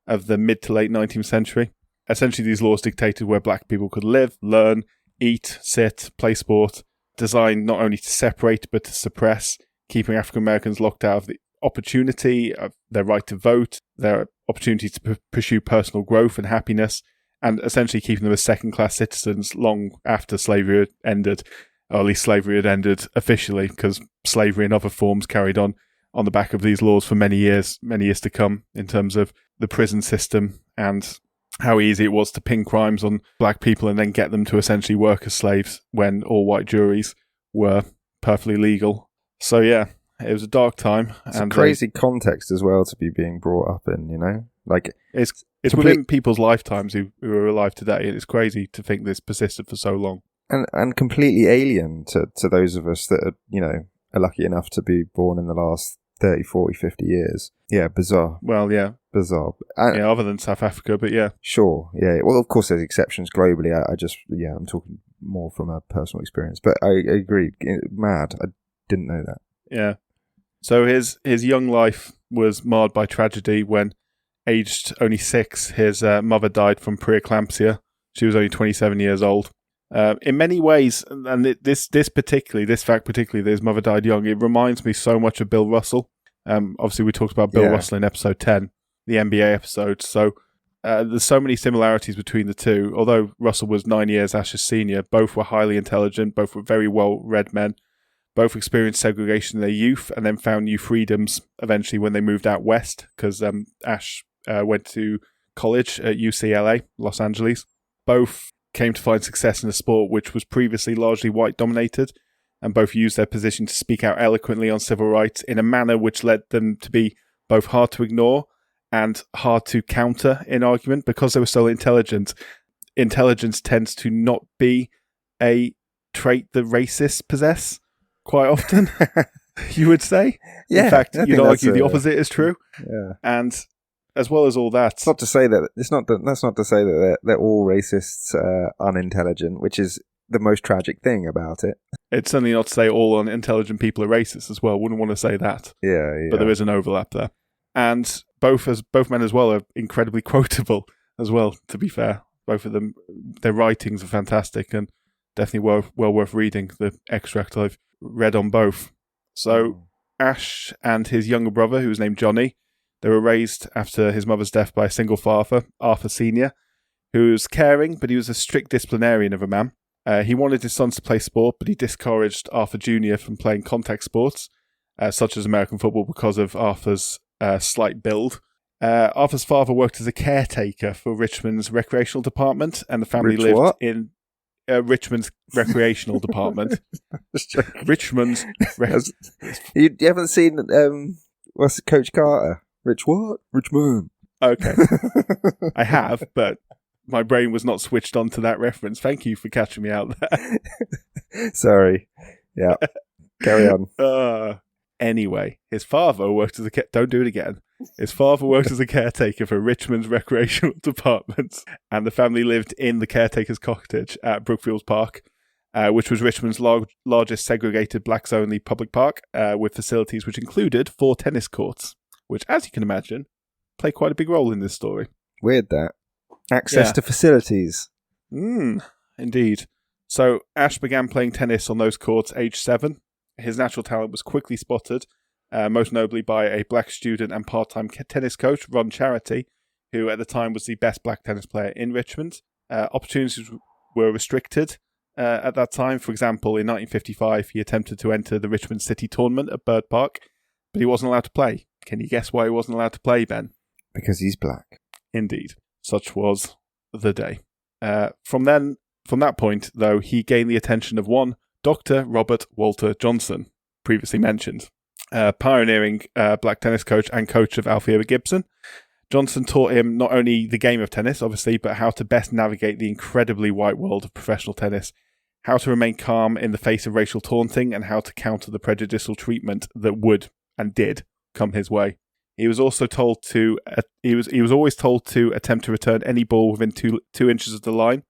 Speaker 2: of the mid to late 19th century. Essentially, these laws dictated where black people could live, learn, eat, sit, play sport, designed not only to separate but to suppress, keeping African Americans locked out of the opportunity of their right to vote, their opportunity to pursue personal growth and happiness, and essentially keeping them as second-class citizens long after slavery had ended, or at least slavery had ended officially, because slavery in other forms carried on the back of these laws for many years to come, in terms of the prison system and how easy it was to pin crimes on black people and then get them to essentially work as slaves when all white juries were perfectly legal. So yeah, it was a dark time.
Speaker 3: It's a crazy context as well to be being brought up in, Like
Speaker 2: it's within people's lifetimes who are alive today, and it's crazy to think this persisted for so long.
Speaker 3: And completely alien to those of us that are lucky enough to be born in the last 30, 40, 50 years. Yeah, bizarre.
Speaker 2: Well, yeah.
Speaker 3: Bizarre.
Speaker 2: Other than South Africa, but yeah.
Speaker 3: Sure, yeah. Well, of course there's exceptions globally. I'm talking more from a personal experience. But I agree. Mad. I didn't know that.
Speaker 2: Yeah. So his young life was marred by tragedy when, aged only 6, his mother died from preeclampsia. She was only 27 years old. In many ways, and this fact particularly, that his mother died young, it reminds me so much of Bill Russell. Obviously, we talked about Bill Russell in episode 10, the NBA episode. So there's so many similarities between the two. Although Russell was 9 years Ashe's senior, both were highly intelligent, both were very well-read men, Both experienced segregation in their youth and then found new freedoms eventually when they moved out west, because Ashe went to college at UCLA, Los Angeles. Both came to find success in a sport which was previously largely white-dominated, and both used their position to speak out eloquently on civil rights in a manner which led them to be both hard to ignore and hard to counter in argument. Because they were so intelligent, intelligence tends to not be a trait that racists possess quite often, you would say.
Speaker 3: Yeah,
Speaker 2: in fact,
Speaker 3: I
Speaker 2: you'd
Speaker 3: think
Speaker 2: argue
Speaker 3: that's
Speaker 2: the opposite is true.
Speaker 3: Yeah.
Speaker 2: And as well as all that...
Speaker 3: It's not to say that that's not to say that they're all racists unintelligent, which is the most tragic thing about it.
Speaker 2: It's certainly not to say all unintelligent people are racist as well. Wouldn't want to say that.
Speaker 3: Yeah.
Speaker 2: But there is an overlap there. And both men as well are incredibly quotable as well, to be fair. Both of them, their writings are fantastic and definitely well worth reading, the extract I've read on both. So Ashe and his younger brother, who was named Johnny, they were raised after his mother's death by a single father, Arthur Sr., who was caring, but he was a strict disciplinarian of a man. He wanted his sons to play sport, but he discouraged Arthur Jr. from playing contact sports, such as American football, because of Arthur's slight build. Arthur's father worked as a caretaker for Richmond's recreational department, and the family lived in Richmond's recreational department. Richmond's...
Speaker 3: You haven't seen... what's it, Coach Carter? Rich what? Richmond.
Speaker 2: Okay. I have, but my brain was not switched on to that reference. Thank you for catching me out there.
Speaker 3: Sorry. Yeah. Carry on.
Speaker 2: Anyway, his father worked as a... Don't do it again. His father worked as a caretaker for Richmond's recreational department, and the family lived in the caretaker's cottage at Brookfield Park, which was Richmond's largest segregated blacks-only public park, with facilities which included 4 tennis courts, which, as you can imagine, play quite a big role in this story.
Speaker 3: Weird, that. Access to facilities.
Speaker 2: Indeed. So Ashe began playing tennis on those courts aged 7. His natural talent was quickly spotted, most notably by a black student and part-time tennis coach, Ron Charity, who at the time was the best black tennis player in Richmond. Opportunities were restricted at that time. For example, in 1955, he attempted to enter the Richmond City tournament at Bird Park, but he wasn't allowed to play. Can you guess why he wasn't allowed to play, Ben?
Speaker 3: Because he's black.
Speaker 2: Indeed. Such was the day. From that point, though, he gained the attention of one Dr. Robert Walter Johnson, previously mentioned, pioneering black tennis coach and coach of Althea Gibson. Johnson taught him not only the game of tennis, obviously, but how to best navigate the incredibly white world of professional tennis, how to remain calm in the face of racial taunting, and how to counter the prejudicial treatment that would and did come his way. He was also told to he was always told to attempt to return any ball within two inches of the line,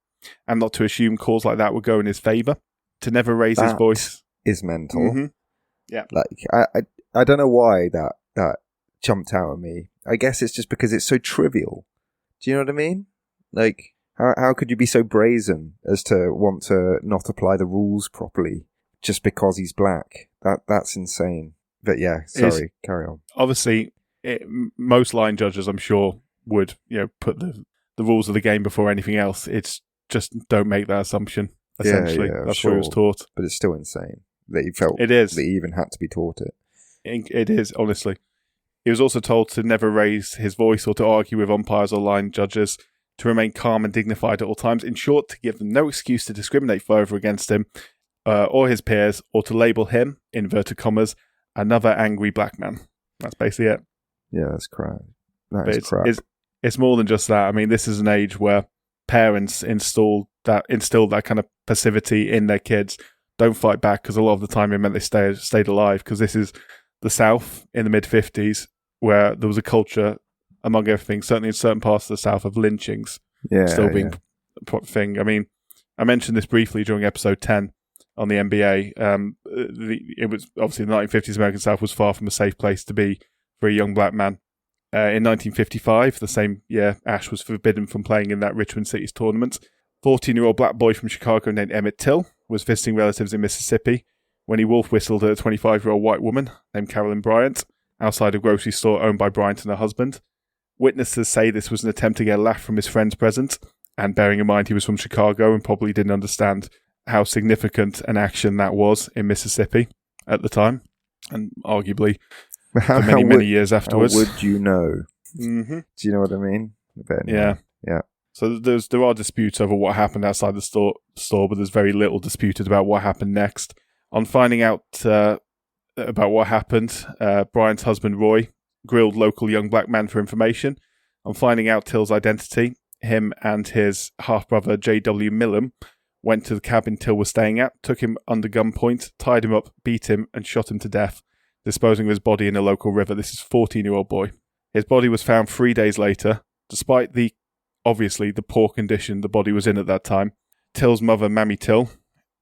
Speaker 2: and not to assume calls like that would go in his favour. To never raise his voice
Speaker 3: is mental.
Speaker 2: Mm-hmm. Yeah,
Speaker 3: like I don't know why that jumped out at me. I guess it's just because it's so trivial. Do you know what I mean? Like, how could you be so brazen as to want to not apply the rules properly just because he's black? That's insane. But yeah, sorry, carry on.
Speaker 2: Obviously, most line judges, I'm sure, would put the rules of the game before anything else. It's just don't make that assumption. Essentially,
Speaker 3: yeah,
Speaker 2: that's
Speaker 3: sure.
Speaker 2: what he was taught.
Speaker 3: But it's still insane that he felt
Speaker 2: it is.
Speaker 3: that he even had to be taught it.
Speaker 2: It is, honestly. He was also told to never raise his voice or to argue with umpires or line judges, to remain calm and dignified at all times. In short, to give them no excuse to discriminate further against him or his peers, or to label him, inverted commas, another angry black man. That's basically it.
Speaker 3: Yeah, that's crap. Crap.
Speaker 2: It's more than just that. I mean, this is an age where parents instilled that kind of passivity in their kids. Don't fight back, because a lot of the time it meant they stayed alive, because this is the South in the mid-50s, where there was a culture, among everything, certainly in certain parts of the South, of lynchings still being a thing. I mean, I mentioned this briefly during episode 10 on the NBA. It was obviously the 1950s American South was far from a safe place to be for a young black man. In 1955, the same year, Ashe was forbidden from playing in that Richmond City's tournament. 14-year-old black boy from Chicago named Emmett Till was visiting relatives in Mississippi when he wolf whistled at a 25-year-old white woman named Carolyn Bryant outside a grocery store owned by Bryant and her husband. Witnesses say this was an attempt to get a laugh from his friends present, and bearing in mind he was from Chicago and probably didn't understand how significant an action that was in Mississippi. at the time, and arguably for many years afterwards.
Speaker 3: How would you know?
Speaker 2: Mm-hmm.
Speaker 3: Do you know what I mean? But
Speaker 2: anyway,
Speaker 3: yeah.
Speaker 2: So there are disputes over what happened outside the store, but there's very little disputed about what happened next. On finding out about what happened, Brian's husband Roy grilled local young black man for information. On finding out Till's identity, him and his half-brother J.W. Millam went to the cabin Till was staying at, took him under gunpoint, tied him up, beat him, and shot him to death, disposing of his body in a local river. This is a 14-year-old boy. His body was found 3 days later. Despite the poor condition the body was in at that time, Till's mother, Mammy Till,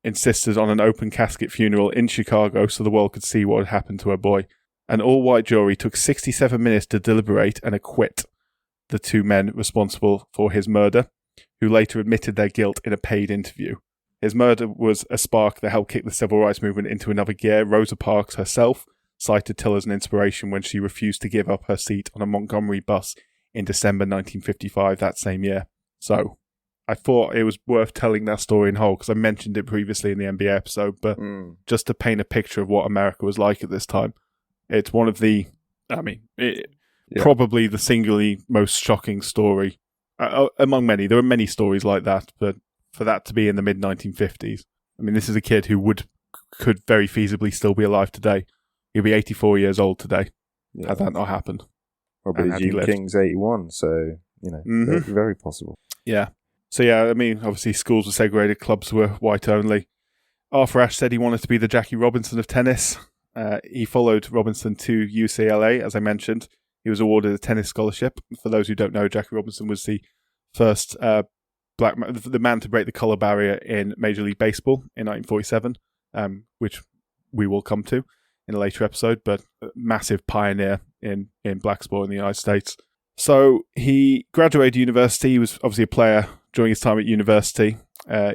Speaker 2: insisted on an open casket funeral in Chicago so the world could see what had happened to her boy. An all-white jury took 67 minutes to deliberate and acquit the two men responsible for his murder, who later admitted their guilt in a paid interview. His murder was a spark that helped kick the civil rights movement into another gear. Rosa Parks herself cited Till as an inspiration when she refused to give up her seat on a Montgomery bus in December 1955, that same year. So I thought it was worth telling that story in whole because I mentioned it previously in the NBA episode, but just to paint a picture of what America was like at this time. It's one of the, probably the singularly most shocking story among many. There are many stories like that, but for that to be in the mid-1950s, I mean, this is a kid who could very feasibly still be alive today. He'll be 84 years old today had that not happened.
Speaker 3: Well, Billie Jean King's 81, so, very, very possible.
Speaker 2: Yeah. So, I mean, obviously schools were segregated, clubs were white only. Arthur Ashe said he wanted to be the Jackie Robinson of tennis. He followed Robinson to UCLA, as I mentioned. He was awarded a tennis scholarship. For those who don't know, Jackie Robinson was the first black man, the man to break the color barrier in Major League Baseball in 1947, which we will come to in a later episode, but a massive pioneer in black sport in the United States. So he graduated university. He was obviously a player during his time at university.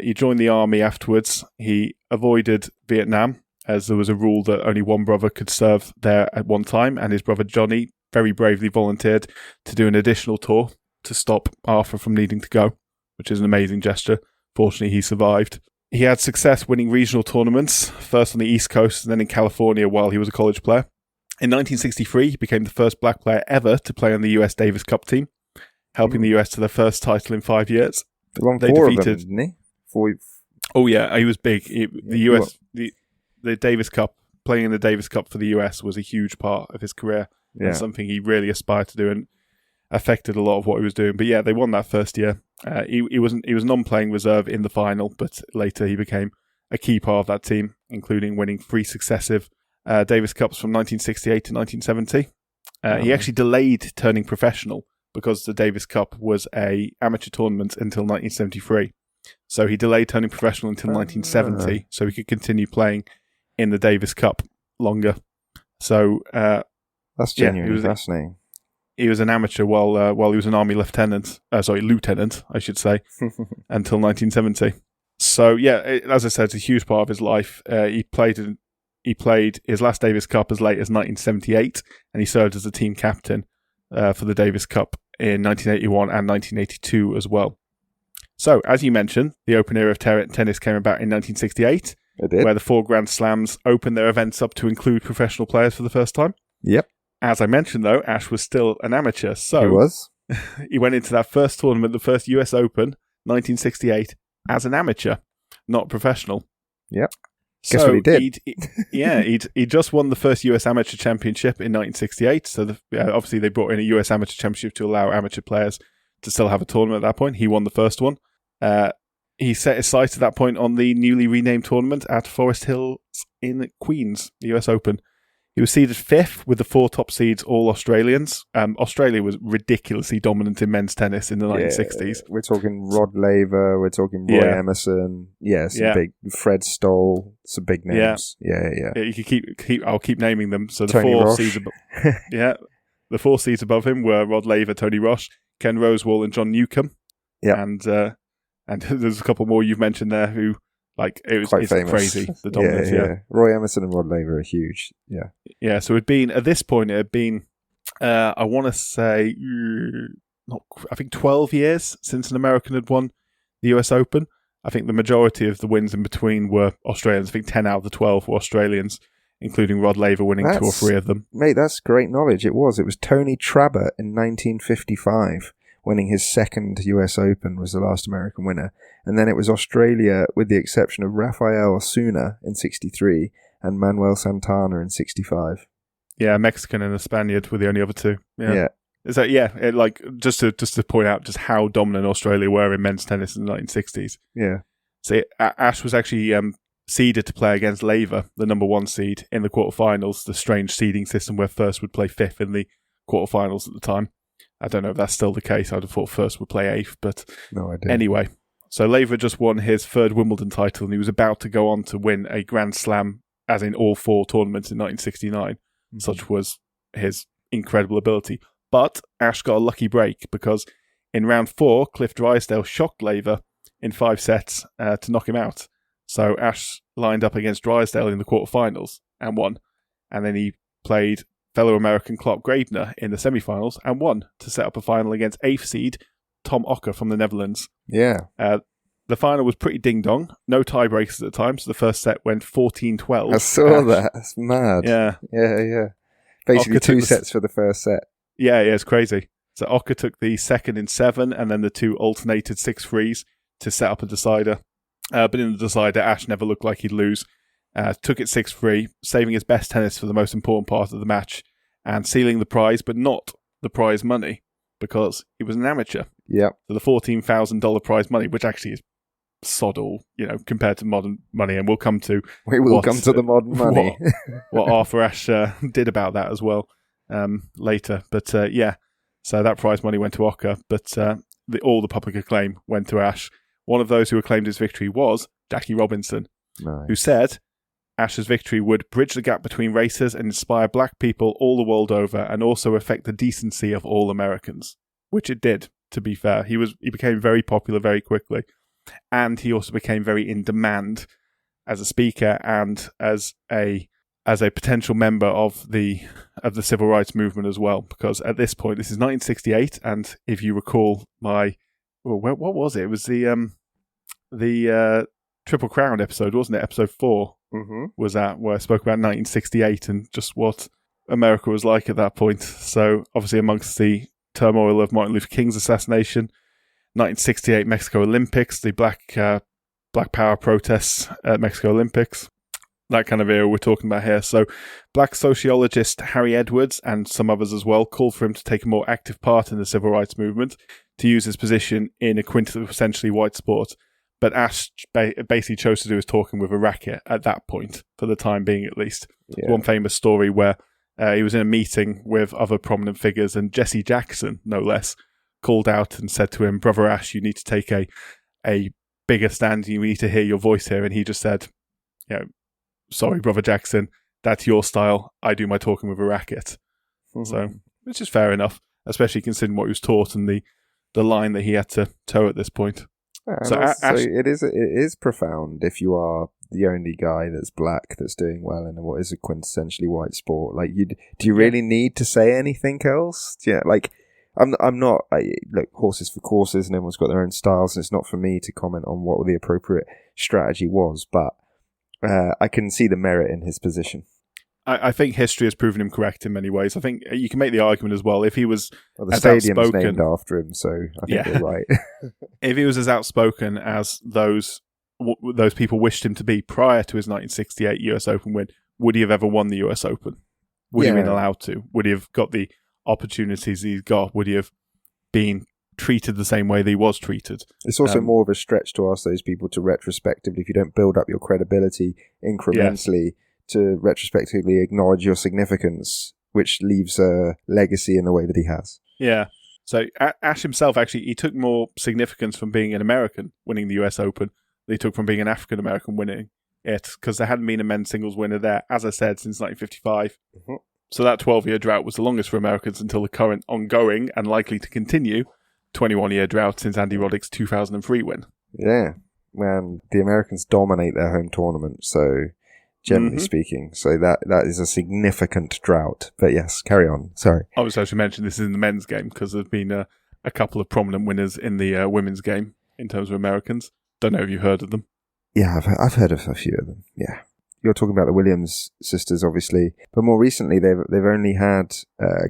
Speaker 2: He joined the army afterwards. He avoided Vietnam, as there was a rule that only one brother could serve there at one time, and his brother Johnny very bravely volunteered to do an additional tour to stop Arthur from needing to go, which is an amazing gesture. Fortunately, he survived. He had success winning regional tournaments, first on the East Coast and then in California while he was a college player. In 1963, he became the first black player ever to play on the US Davis Cup team, helping the US to their first title in 5 years.
Speaker 3: They won four of them, didn't he?
Speaker 2: Oh yeah, he was big. The Davis Cup, playing in the Davis Cup for the US was a huge part of his career and something he really aspired to do and affected a lot of what he was doing. But yeah, they won that first year. He was non-playing reserve in the final, but later he became a key part of that team, including winning 3 successive Davis Cups from 1968 to 1970. He actually delayed turning professional because the Davis Cup was a amateur tournament until 1973. So he delayed turning professional until 1970 so he could continue playing in the Davis Cup longer. So
Speaker 3: that's genuinely fascinating.
Speaker 2: He was an amateur while he was an army lieutenant, I should say, until 1970. So as I said, it's a huge part of his life. He played his last Davis Cup as late as 1978, and he served as the team captain for the Davis Cup in 1981 and 1982 as well. So, as you mentioned, the open era of tennis came about in 1968, where the 4 Grand Slams opened their events up to include professional players for the first time.
Speaker 3: Yep.
Speaker 2: As I mentioned, though, Ashe was still an amateur, so
Speaker 3: he was.
Speaker 2: He went into that first tournament, the first US Open, 1968, as an amateur, not professional.
Speaker 3: Yep. Guess what he did?
Speaker 2: He just won the first US Amateur Championship in 1968. So obviously they brought in a US Amateur Championship to allow amateur players to still have a tournament at that point. He won the first one. He set his sights at that point on the newly renamed tournament at Forest Hills in Queens, the US Open. He was seeded 5th with the 4 top seeds, all Australians. Australia was ridiculously dominant in men's tennis in the 1960s.
Speaker 3: We're talking Rod Laver, we're talking Roy Emerson, big Fred Stoll, some big names. Yeah.
Speaker 2: You could I'll keep naming them. So the
Speaker 3: Tony
Speaker 2: 4
Speaker 3: Roche.
Speaker 2: seeds, the 4 seeds above him were Rod Laver, Tony Roche, Ken Rosewall, and John Newcombe.
Speaker 3: Yeah,
Speaker 2: and there's a couple more you've mentioned there who. It's crazy, the dominance,
Speaker 3: Roy Emerson and Rod Laver are huge,
Speaker 2: Yeah, so at this point, I want to say, I think 12 years since an American had won the US Open. I think the majority of the wins in between were Australians. I think 10 out of the 12 were Australians including Rod Laver winning 2 or 3 of them.
Speaker 3: Mate, that's great knowledge. It was Tony Trabert in 1955, winning his second US Open, was the last American winner. And then it was Australia, with the exception of Rafael Osuna in 63 and Manuel Santana in 65.
Speaker 2: Yeah, a Mexican and a Spaniard were the only other 2.
Speaker 3: Yeah.
Speaker 2: Is that just to point out just how dominant Australia were in men's tennis in the 1960s.
Speaker 3: Yeah.
Speaker 2: So Ashe was actually seeded to play against Laver, the number 1 seed, in the quarterfinals. The strange seeding system where first would play 5th in the quarterfinals at the time. I don't know if that's still the case. I'd have thought first would play 8th, but
Speaker 3: no idea.
Speaker 2: Anyway, so Laver just won his 3rd Wimbledon title, and he was about to go on to win a Grand Slam, as in all 4 tournaments in 1969. Mm-hmm. Such was his incredible ability. But Ashe got a lucky break because in round 4, Cliff Drysdale shocked Laver in 5 sets to knock him out. So Ashe lined up against Drysdale in the quarterfinals and won. And then he played fellow American Clark Graebner in the semifinals and won to set up a final against 8th seed Tom Ocker from the Netherlands.
Speaker 3: Yeah.
Speaker 2: The final was pretty ding-dong. No tiebreakers at the time, so the first set went 14-12.
Speaker 3: I saw that. That's mad.
Speaker 2: Yeah.
Speaker 3: Yeah. Basically
Speaker 2: Ocker
Speaker 3: 2 sets for the first set.
Speaker 2: Yeah, it's crazy. So Ocker took the second in 7, and then the 2 alternated 6-3s to set up a decider. But in the decider, Ashe never looked like he'd lose. Took it 6-3, saving his best tennis for the most important part of the match, and sealing the prize, but not the prize money, because he was an amateur.
Speaker 3: Yep.
Speaker 2: So the $14,000 prize money, which actually is sod all, compared to modern money, and we'll come to
Speaker 3: the modern money.
Speaker 2: what Arthur Ashe did about that as well later. But so that prize money went to Ocker, but all the public acclaim went to Ashe. One of those who acclaimed his victory was Jackie Robinson, who said Ashe's victory would bridge the gap between races and inspire black people all the world over, and also affect the decency of all Americans, which it did, to be fair. He became very popular very quickly, and he also became very in demand as a speaker and as a potential member of the civil rights movement as well, because at this point, this is 1968, and if you recall what was it? It was the Triple Crown episode, wasn't it? Episode 4 was that, where I spoke about 1968 and just what America was like at that point. So obviously amongst the turmoil of Martin Luther King's assassination, 1968 Mexico Olympics, the Black Power protests at Mexico Olympics, that kind of era we're talking about here. So black sociologist Harry Edwards and some others as well called for him to take a more active part in the civil rights movement, to use his position in a quintessentially white sport. But Ashe basically chose to do his talking with a racket at that point, for the time being at least. Yeah. One famous story where he was in a meeting with other prominent figures, and Jesse Jackson, no less, called out and said to him, "Brother Ashe, you need to take a bigger stand. You need to hear your voice here." And he just said, "Sorry, Brother Jackson, that's your style. I do my talking with a racket." So, which is fair enough, especially considering what he was taught and the line that he had to toe at this point.
Speaker 3: Yeah, so it is profound if you are the only guy that's black that's doing well in what is a quintessentially white sport. Like, do you really need to say anything else? Yeah, like I'm not. Look, horses for courses, and everyone's got their own styles, and it's not for me to comment on what the appropriate strategy was, but I can see the merit in his position.
Speaker 2: I think history has proven him correct in many ways. I think you can make the argument as well, if he was
Speaker 3: the stadium's named after him, so I think you're right.
Speaker 2: If he was as outspoken as those people wished him to be prior to his 1968 US Open win, would he have ever won the US Open? Would he have been allowed to? Would he have got the opportunities he's got? Would he have been treated the same way that he was treated?
Speaker 3: It's also more of a stretch to ask those people to retrospectively, if you don't build up your credibility incrementally, to retrospectively acknowledge your significance, which leaves a legacy in the way that he has.
Speaker 2: Yeah. So Ashe himself, actually, he took more significance from being an American winning the US Open than he took from being an African American winning it, because there hadn't been a men's singles winner there, as I said, since 1955. So that 12-year drought was the longest for Americans until the current ongoing and likely to continue 21-year drought since Andy Roddick's 2003 win.
Speaker 3: Yeah. Man, the Americans dominate their home tournament, so generally speaking. So that is a significant drought. But yes, carry on. Sorry.
Speaker 2: I was supposed to mention this is in the men's game, because there's been a couple of prominent winners in the women's game in terms of Americans. Don't know if you've heard of them.
Speaker 3: Yeah, I've heard of a few of them. Yeah. you're talking about the Williams sisters, obviously, but more recently they've only had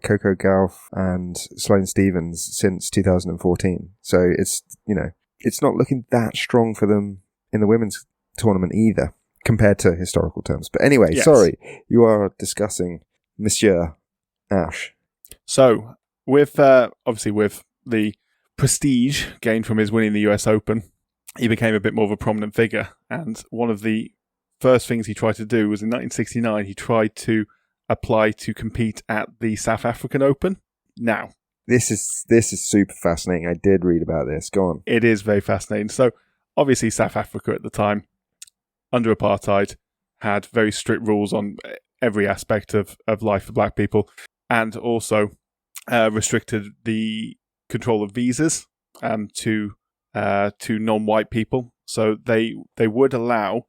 Speaker 3: Coco Gauff and Sloane Stephens since 2014. So it's not looking that strong for them in the women's tournament either, compared to historical terms. But anyway,
Speaker 2: Yes.
Speaker 3: sorry, you are discussing Monsieur Ashe.
Speaker 2: So, with obviously with the prestige gained from his winning the US Open, he became a bit more of a prominent figure. And one of the first things he tried to do was in 1969, he tried to apply to compete at the South African Open. Now,
Speaker 3: This is super fascinating. I did read about this. Go on.
Speaker 2: it is very fascinating. So, obviously, South Africa at the time, under apartheid, had very strict rules on every aspect of life for black people, and also restricted the control of visas to non-white people. So they would allow,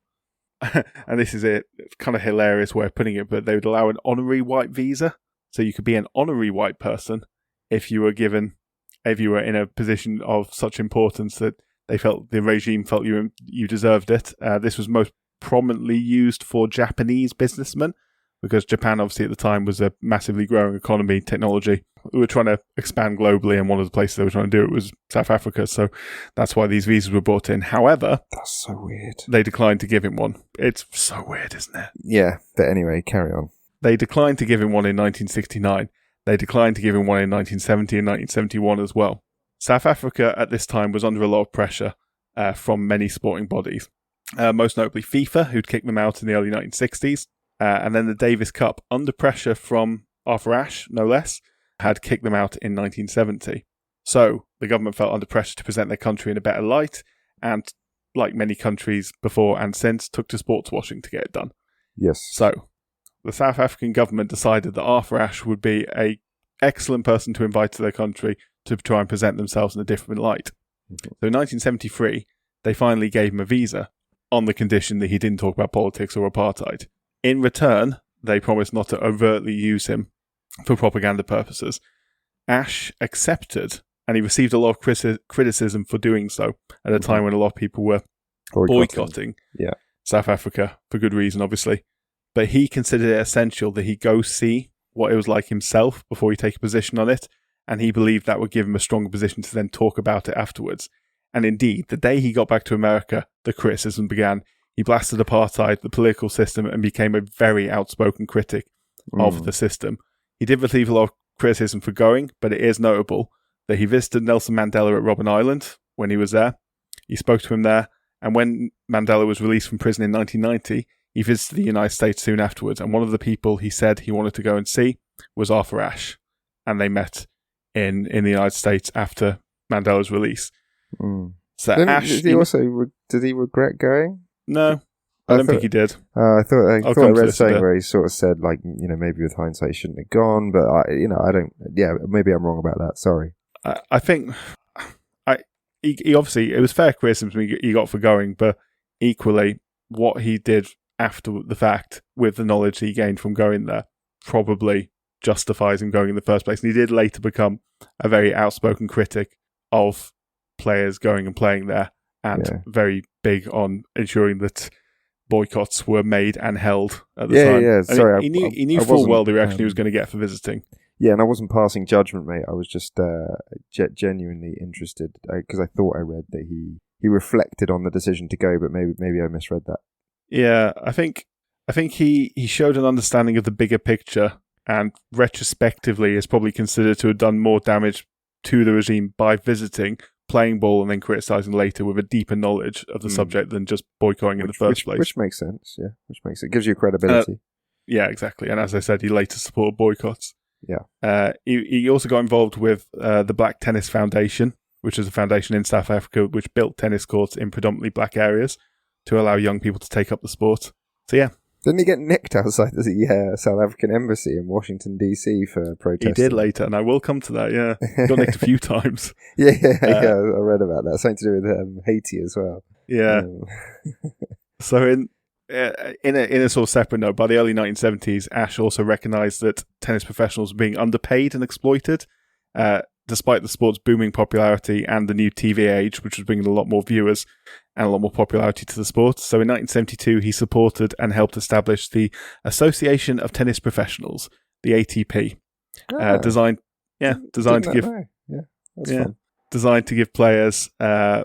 Speaker 2: and this is a kind of hilarious way of putting it, but they would allow an honorary white visa. So you could be an honorary white person if you were in a position of such importance that the regime felt you deserved it. This was most prominently used for Japanese businessmen, because Japan obviously at the time was a massively growing economy, technology. We were trying to expand globally, and one of the places they were trying to do it was South Africa. So that's why these visas were brought in. However,
Speaker 3: That's so weird.
Speaker 2: they declined to give him one. It's so weird, isn't it?
Speaker 3: Yeah, but anyway, carry on.
Speaker 2: They declined to give him one in 1969. They declined to give him one in 1970 and 1971 as well. South Africa at this time was under a lot of pressure from many sporting bodies, most notably FIFA, who'd kicked them out in the early 1960s, and then the Davis Cup, under pressure from Arthur Ashe, no less, had kicked them out in 1970. So the government felt under pressure to present their country in a better light, and like many countries before and since, took to sports washing to get it done.
Speaker 3: Yes.
Speaker 2: So the South African government decided that Arthur Ashe would be an excellent person to invite to their country to try and present themselves in a different light.
Speaker 3: Mm-hmm.
Speaker 2: So in 1973, they finally gave him a visa on the condition that he didn't talk about politics or apartheid. In return, they promised not to overtly use him for propaganda purposes. Ashe accepted, and he received a lot of criticism for doing so at a time when a lot of people were boycotting South Africa, for good reason, obviously. But he considered it essential that he go see what it was like himself before he take a position on it, and he believed that would give him a stronger position to then talk about it afterwards. And indeed, the day he got back to America, the criticism began. He blasted apartheid, the political system, and became a very outspoken critic of the system. He did receive a lot of criticism for going, but it is notable that he visited Nelson Mandela at Robben Island when he was there. He spoke to him there, and when Mandela was released from prison in 1990, he visited the United States soon afterwards, and one of the people he said he wanted to go and see was Arthur Ashe, and they met in the United States after Mandela's release. So Ashe,
Speaker 3: did he regret going?
Speaker 2: No, I don't think he did.
Speaker 3: I thought I
Speaker 2: come to
Speaker 3: read
Speaker 2: this
Speaker 3: something
Speaker 2: a bit.
Speaker 3: where he sort of said, like, maybe with hindsight he shouldn't have gone, but I don't. Yeah, maybe I'm wrong about that. Sorry.
Speaker 2: I think he obviously, it was fair criticism he got for going, but equally what he did after the fact with the knowledge he gained from going there probably justifies him going in the first place. And he did later become a very outspoken critic of players going and playing there, and very big on ensuring that boycotts were made and held at the time.
Speaker 3: Yeah, sorry.
Speaker 2: He knew full well the reaction he was going to get for visiting.
Speaker 3: Yeah, and I wasn't passing judgment, mate. I was just genuinely interested because I thought I read that he reflected on the decision to go, but maybe I misread that.
Speaker 2: Yeah, I think he showed an understanding of the bigger picture, and retrospectively is probably considered to have done more damage to the regime by visiting, playing ball, and then criticising later with a deeper knowledge of the subject than just boycotting in the first place.
Speaker 3: Which makes sense, yeah. It gives you credibility.
Speaker 2: Yeah, exactly. And as I said, he later supported boycotts.
Speaker 3: Yeah.
Speaker 2: He also got involved with the Black Tennis Foundation, which is a foundation in South Africa which built tennis courts in predominantly black areas to allow young people to take up the sport. So yeah.
Speaker 3: Didn't he get nicked outside the South African embassy in Washington, D.C. for protesting?
Speaker 2: He did later, and I will come to that, yeah. He got nicked a few times.
Speaker 3: Yeah, I read about that. Something to do with Haiti as well.
Speaker 2: Yeah. So in a sort of separate note, by the early 1970s, Ashe also recognised that tennis professionals were being underpaid and exploited. despite the sport's booming popularity and the new TV age, which was bringing a lot more viewers and a lot more popularity to the sport. So in 1972, he supported and helped establish the Association of Tennis Professionals, the ATP, designed to give
Speaker 3: fun.
Speaker 2: designed to give players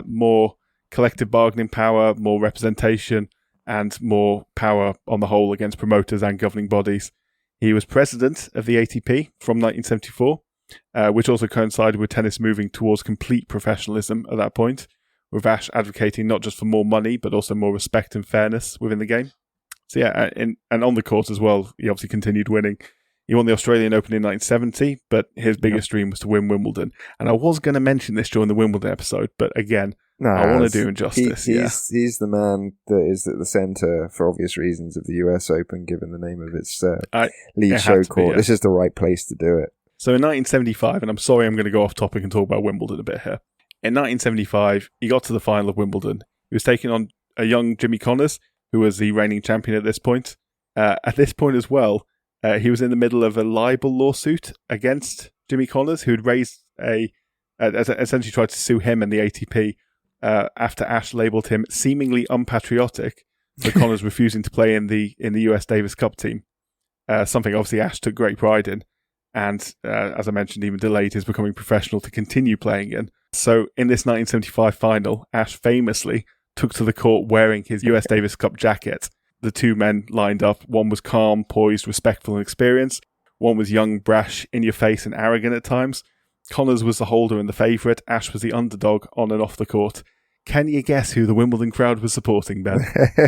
Speaker 2: more collective bargaining power, more representation, and more power on the whole against promoters and governing bodies. He was president of the ATP from 1974, which also coincided with tennis moving towards complete professionalism at that point, with Ashe advocating not just for more money, but also more respect and fairness within the game. So yeah, and on the court as well, he obviously continued winning. He won the Australian Open in 1970, but his biggest dream was to win Wimbledon. And I was going to mention this during the Wimbledon episode, but again, I want to do him justice.
Speaker 3: He's the man that is at the centre, for obvious reasons, of the US Open, given the name of its lead show court. This is the right place to do it.
Speaker 2: So in 1975, and I'm sorry I'm going to go off topic and talk about Wimbledon a bit here. In 1975, he got to the final of Wimbledon. He was taking on a young Jimmy Connors, who was the reigning champion at this point. At this point as well, he was in the middle of a libel lawsuit against Jimmy Connors, who had raised essentially tried to sue him and the ATP after Ashe labelled him seemingly unpatriotic for Connors refusing to play in the US Davis Cup team. Something obviously Ashe took great pride in, and as I mentioned, even delayed his becoming professional to continue playing in. So in this 1975 final, Ashe famously took to the court wearing his US Davis Cup jacket. The two men lined up. One was calm, poised, respectful and experienced. One was young, brash, in your face and arrogant at times. Connors was the holder and the favourite. Ashe was the underdog on and off the court. Can you guess who the Wimbledon crowd was supporting, Ben?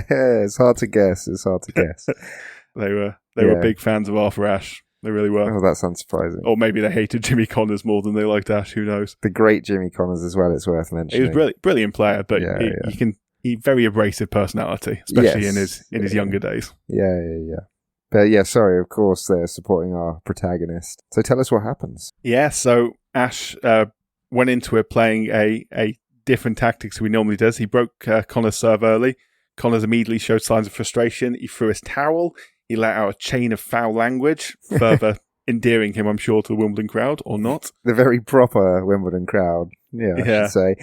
Speaker 3: It's hard to guess.
Speaker 2: They were big fans of Arthur Ashe. They really were.
Speaker 3: Oh, that's unsurprising.
Speaker 2: Or maybe they hated Jimmy Connors more than they liked Ashe. Who knows?
Speaker 3: The great Jimmy Connors as well, it's worth mentioning.
Speaker 2: He was brilliant player, but he very abrasive personality, especially in his younger days.
Speaker 3: Yeah. But yeah, sorry, of course they're supporting our protagonist. So tell us what happens.
Speaker 2: Yeah, so Ashe went into it playing a different tactics than he normally does. He broke Connors' serve early. Connors immediately showed signs of frustration. He threw his towel. He let out a chain of foul language, further endearing him, I'm sure, to the Wimbledon crowd, or not.
Speaker 3: The very proper Wimbledon crowd, I should say.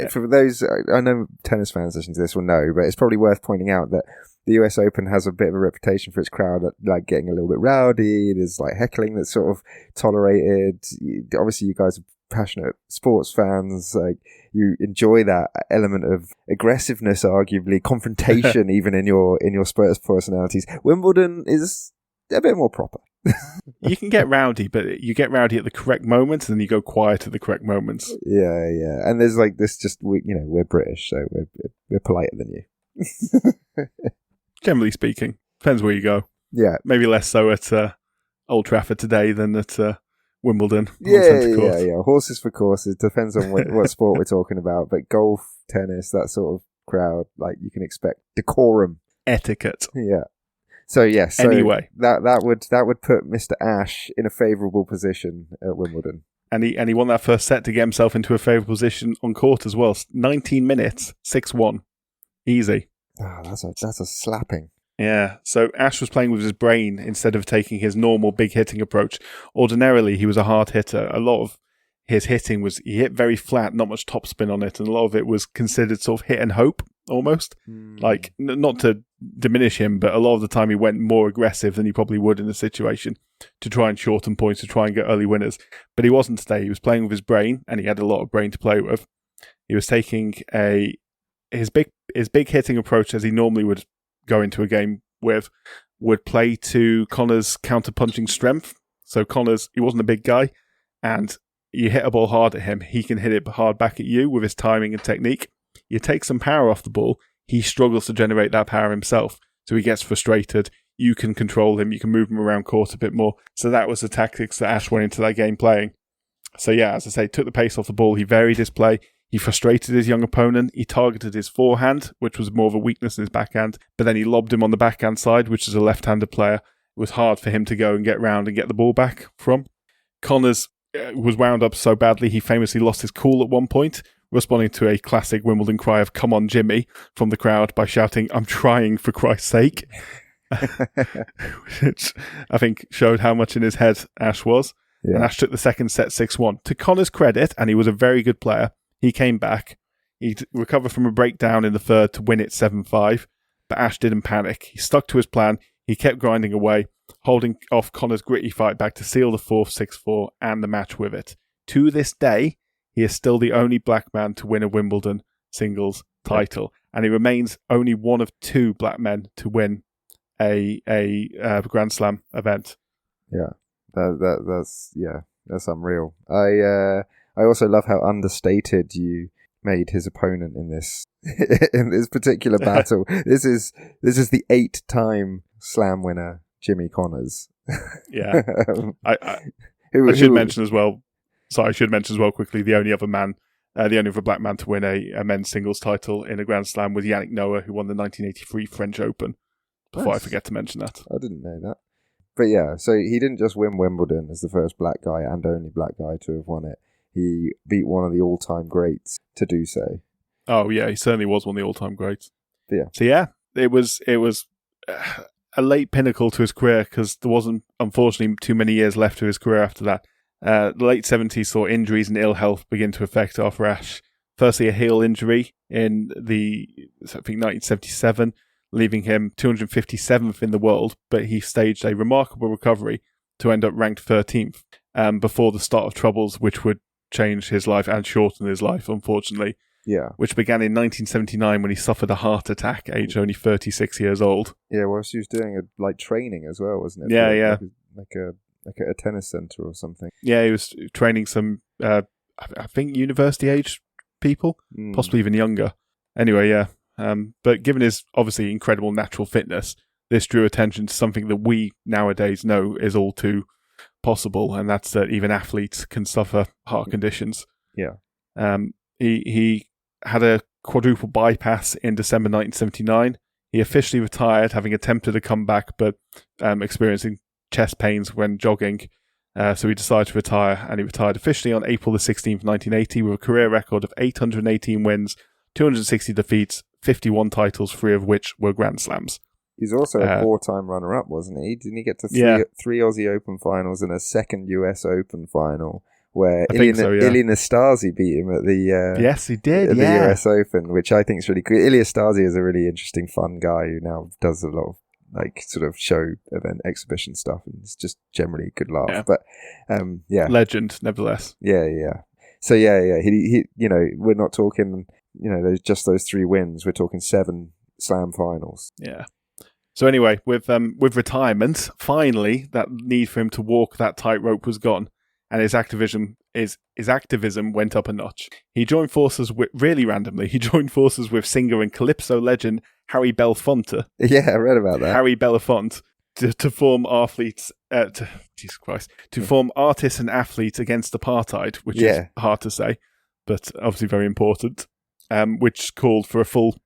Speaker 3: For those, I know tennis fans listening to this will know, but it's probably worth pointing out that the US Open has a bit of a reputation for its crowd, like getting a little bit rowdy. There's like heckling that's sort of tolerated. Obviously, you guys are passionate sports fans. Like, you enjoy that element of aggressiveness, arguably confrontation, even in your Spurs personalities. Wimbledon is a bit more proper.
Speaker 2: You can get rowdy, but you get rowdy at the correct moments, and then you go quiet at the correct moments.
Speaker 3: Yeah. And there's like this, we're British, so we're politer than you.
Speaker 2: Generally speaking, depends where you go.
Speaker 3: Yeah,
Speaker 2: maybe less so at Old Trafford today than at Wimbledon.
Speaker 3: Yeah. Horses for courses. Depends on what sport we're talking about. But golf, tennis, that sort of crowd, like, you can expect decorum,
Speaker 2: etiquette.
Speaker 3: Yeah. So yes.
Speaker 2: Anyway,
Speaker 3: that would put Mr. Ashe in a favourable position at Wimbledon,
Speaker 2: and he won that first set to get himself into a favourable position on court as well. 19 minutes, 6-1, easy.
Speaker 3: Oh, that's a slapping.
Speaker 2: Yeah, so Ashe was playing with his brain instead of taking his normal big hitting approach. Ordinarily, he was a hard hitter. A lot of his hitting was, he hit very flat, not much topspin on it, and a lot of it was considered sort of hit and hope, almost. Like, not to diminish him, but a lot of the time he went more aggressive than he probably would in a situation to try and shorten points, to try and get early winners. But he wasn't today. He was playing with his brain, and he had a lot of brain to play with. He was taking his big hitting approach, as he normally would go into a game with, would play to Connors' counter-punching strength. So Connors, he wasn't a big guy, and you hit a ball hard at him, he can hit it hard back at you with his timing and technique. You take some power off the ball, he struggles to generate that power himself, so he gets frustrated. You can control him, you can move him around court a bit more. So that was the tactics that Ashe went into that game playing. So yeah, as I say, took the pace off the ball, he varied his play. He frustrated his young opponent. He targeted his forehand, which was more of a weakness in his backhand. But then he lobbed him on the backhand side, which is a left-handed player. It was hard for him to go and get round and get the ball back from. Connors was wound up so badly, he famously lost his cool at one point, responding to a classic Wimbledon cry of "Come on, Jimmy" from the crowd by shouting, "I'm trying, for Christ's sake." Which I think showed how much in his head Ashe was. and Ashe took the second set 6-1. To Connors' credit, and he was a very good player, he came back. He recovered from a breakdown in the third to win it 7-5, but Ashe didn't panic. He stuck to his plan. He kept grinding away, holding off Connors' gritty fight back to seal the fourth 6-4 and the match with it. To this day, he is still the only black man to win a Wimbledon singles title, and he remains only one of 2 black men to win a Grand Slam event.
Speaker 3: Yeah, that's unreal. I also love how understated you made his opponent in this in this particular battle. This is the 8-time Slam winner, Jimmy Connors.
Speaker 2: Yeah, I should mention as well. Sorry, I should mention as well quickly. The only other black man to win a men's singles title in a Grand Slam was Yannick Noah, who won the 1983 French Open. Before I forget to mention that,
Speaker 3: I didn't know that. But yeah, so he didn't just win Wimbledon as the first black guy and only black guy to have won it. He beat one of the all-time greats to do so.
Speaker 2: Oh yeah, he certainly was one of the all-time greats.
Speaker 3: Yeah.
Speaker 2: So yeah, it was a late pinnacle to his career because there wasn't, unfortunately, too many years left to his career after that. The late 70s saw injuries and ill health begin to affect Arthur Ashe. Firstly, a heel injury in I think 1977, leaving him 257th in the world, but he staged a remarkable recovery to end up ranked 13th before the start of troubles, which would change his life and shorten his life, unfortunately.
Speaker 3: Yeah.
Speaker 2: Which began in 1979 when he suffered a heart attack, aged only 36 years old.
Speaker 3: Yeah, well, she was doing training as well, wasn't it?
Speaker 2: Yeah.
Speaker 3: Like a tennis center or something.
Speaker 2: Yeah, he was training some, I think, university-aged people, possibly even younger. Anyway, yeah. But given his obviously incredible natural fitness, this drew attention to something that we nowadays know is all too possible, and that's that even athletes can suffer heart conditions.
Speaker 3: Yeah.
Speaker 2: He had a quadruple bypass in December 1979. He officially retired, having attempted a comeback, but experiencing chest pains when jogging. So he decided to retire, and he retired officially on April the 16th, 1980, with a career record of 818 wins, 260 defeats, 51 titles, 3 of which were Grand Slams.
Speaker 3: He's also a 4-time runner-up, wasn't he? Didn't he get to three Aussie Open finals and a second US Open final, where Ilie Nastase beat him at the
Speaker 2: yes, he did.
Speaker 3: At the US Open, which I think is really cool. Ilie Nastase is a really interesting, fun guy who now does a lot of sort of show event exhibition stuff, and it's just generally a good laugh.
Speaker 2: Yeah.
Speaker 3: But
Speaker 2: legend, nevertheless.
Speaker 3: Yeah. So he we're not talking there's just those 3 wins. We're talking 7 Slam finals.
Speaker 2: Yeah. So anyway, with retirement, finally that need for him to walk that tightrope was gone, and his activism went up a notch. He joined forces with singer and calypso legend Harry Belafonte.
Speaker 3: Yeah, I read about that.
Speaker 2: Harry Belafonte to form form artists and athletes against apartheid, which is hard to say, but obviously very important. Which called for a full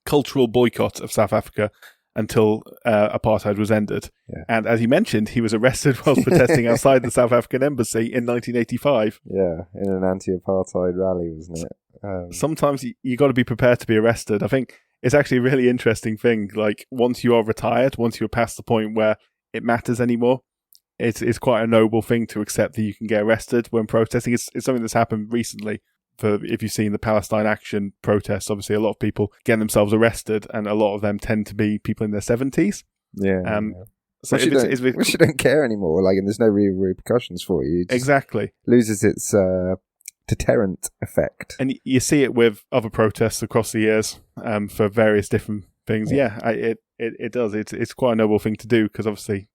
Speaker 2: cultural boycott of South Africa until apartheid was ended.
Speaker 3: Yeah.
Speaker 2: And as you mentioned, he was arrested whilst protesting outside the South African embassy in 1985.
Speaker 3: Yeah, in an anti-apartheid rally, wasn't it?
Speaker 2: Sometimes you got to be prepared to be arrested. I think it's actually a really interesting thing. Like, once you are retired, once you're past the point where it matters anymore, it's quite a noble thing to accept that you can get arrested when protesting. It's something that's happened recently. If you've seen the Palestine Action protests, obviously a lot of people get themselves arrested, and a lot of them tend to be people in their 70s.
Speaker 3: Yeah.
Speaker 2: So
Speaker 3: which you don't care anymore, and there's no real repercussions for you.
Speaker 2: Exactly.
Speaker 3: Loses its deterrent effect.
Speaker 2: And you see it with other protests across the years for various different things. Yeah, it does. It's quite a noble thing to do, because obviously,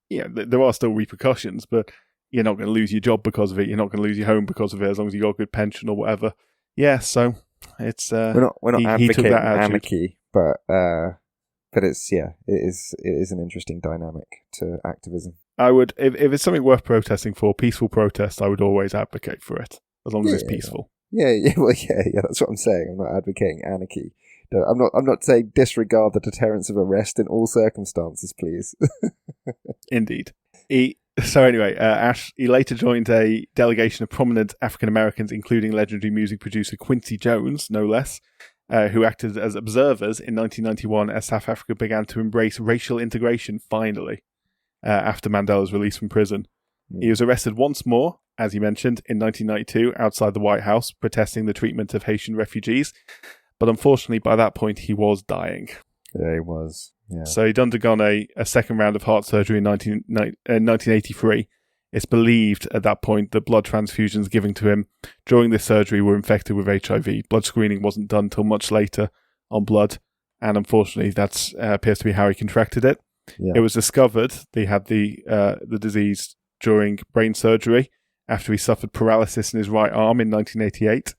Speaker 2: there are still repercussions, but you're not going to lose your job because of it. You're not going to lose your home because of it, as long as you got a good pension or whatever. Yeah, so it's
Speaker 3: we're not advocating anarchy, but it's it is an interesting dynamic to activism.
Speaker 2: I would, if it's something worth protesting for, peaceful protest, I would always advocate for it, as long as it's peaceful.
Speaker 3: Yeah, that's what I'm saying. I'm not advocating anarchy. I'm not saying disregard the deterrence of arrest in all circumstances, please.
Speaker 2: Indeed. So anyway, Ashe, he later joined a delegation of prominent African Americans, including legendary music producer Quincy Jones, no less, who acted as observers in 1991 as South Africa began to embrace racial integration finally, after Mandela's release from prison. He was arrested once more, as you mentioned, in 1992 outside the White House, protesting the treatment of Haitian refugees. But unfortunately, by that point, he was dying.
Speaker 3: Yeah, he was. Yeah.
Speaker 2: So he'd undergone a second round of heart surgery in 1983. It's believed at that point that blood transfusions given to him during this surgery were infected with HIV. Blood screening wasn't done till much later on blood, and unfortunately, that appears to be how he contracted it.
Speaker 3: Yeah.
Speaker 2: It was discovered that he had the disease during brain surgery after he suffered paralysis in his right arm in 1988.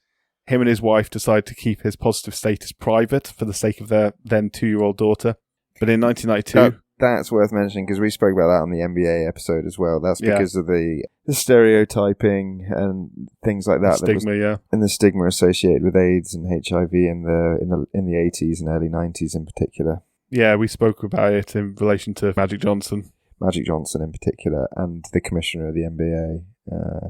Speaker 2: Him and his wife decided to keep his positive status private for the sake of their then 2-year-old daughter. But in 1992...
Speaker 3: That's worth mentioning because we spoke about that on the NBA episode as well. That's because of the stereotyping and things like that.
Speaker 2: The stigma,
Speaker 3: and the stigma associated with AIDS and HIV in the 80s and early 90s in particular.
Speaker 2: Yeah, we spoke about it in relation to Magic Johnson.
Speaker 3: Magic Johnson in particular, and the commissioner of the NBA.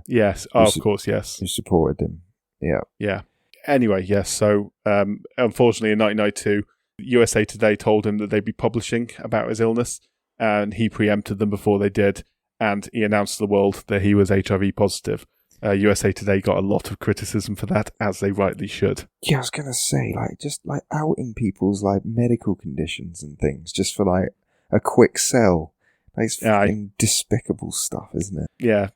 Speaker 2: Yes, of course, yes.
Speaker 3: Who supported him. Yeah.
Speaker 2: Yeah. Anyway, yes, so unfortunately in 1992, USA Today told him that they'd be publishing about his illness, and he preempted them before they did, and he announced to the world that he was HIV positive. USA Today got a lot of criticism for that, as they rightly should.
Speaker 3: Yeah, I was going to say, just outing people's, medical conditions and things, just for, a quick sell. It's fucking despicable stuff, isn't it?
Speaker 2: Yeah.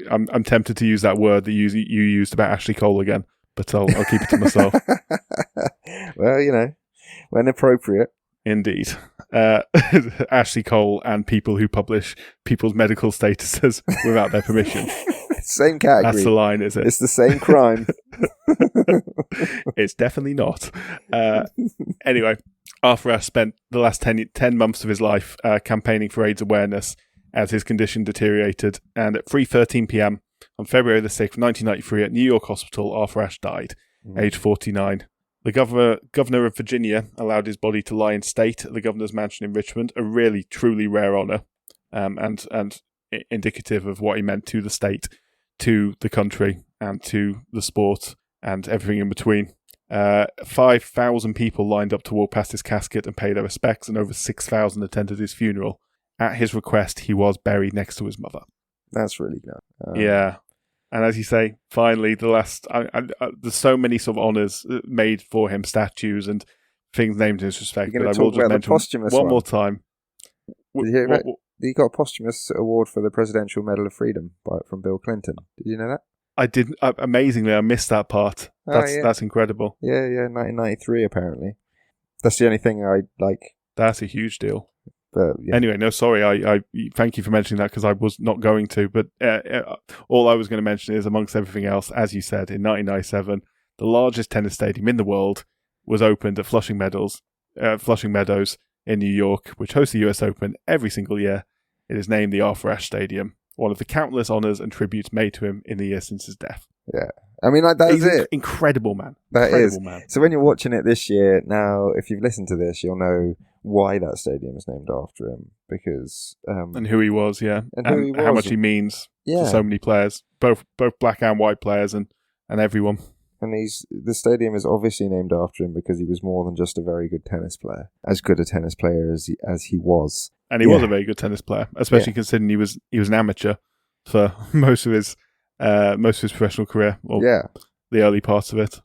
Speaker 2: I'm tempted to use that word that you used about Ashley Cole again, but I'll keep it to myself.
Speaker 3: Well, when appropriate.
Speaker 2: Indeed. Ashley Cole and people who publish people's medical statuses without their permission.
Speaker 3: Same category.
Speaker 2: That's the line, is it?
Speaker 3: It's the same crime.
Speaker 2: It's definitely not. Anyway, Arthur Ashe spent the last 10 months of his life campaigning for AIDS awareness as his condition deteriorated, and at 3:13 p.m. on February the 6th, 1993, at New York Hospital, Arthur Ashe died, age 49. The governor of Virginia allowed his body to lie in state at the governor's mansion in Richmond, a really, truly rare honour, and indicative of what he meant to the state, to the country, and to the sport, and everything in between. 5,000 people lined up to walk past his casket and pay their respects, and over 6,000 attended his funeral. At his request, he was buried next to his mother.
Speaker 3: That's really good.
Speaker 2: Yeah. And as you say, finally, the last... there's so many sort of honours made for him, statues and things named in his respect.
Speaker 3: You're going to talk about the posthumous
Speaker 2: one more time.
Speaker 3: He got a posthumous award for the Presidential Medal of Freedom from Bill Clinton. Did you know that?
Speaker 2: I didn't. Amazingly, I missed that part. That's incredible.
Speaker 3: Yeah, 1993 apparently. That's the only thing I like.
Speaker 2: That's a huge deal.
Speaker 3: But, yeah.
Speaker 2: Anyway, no, sorry. I thank you for mentioning that because I was not going to. But all I was going to mention is, amongst everything else, as you said, in 1997, the largest tennis stadium in the world was opened at Flushing Meadows in New York, which hosts the US Open every single year. It is named the Arthur Ashe Stadium, one of the countless honours and tributes made to him in the year since his death.
Speaker 3: Yeah. I mean, that's it.
Speaker 2: Incredible, man.
Speaker 3: Man. So when you're watching it this year, now, if you've listened to this, you'll know why that stadium is named after him, because...
Speaker 2: and who he was, yeah. And
Speaker 3: who
Speaker 2: how much he means to so many players, both black and white players and everyone.
Speaker 3: And the stadium is obviously named after him because he was more than just a very good tennis player. As good a tennis player as he was.
Speaker 2: And he was a very good tennis player, especially considering he was an amateur for most of his professional career, or the early parts of it.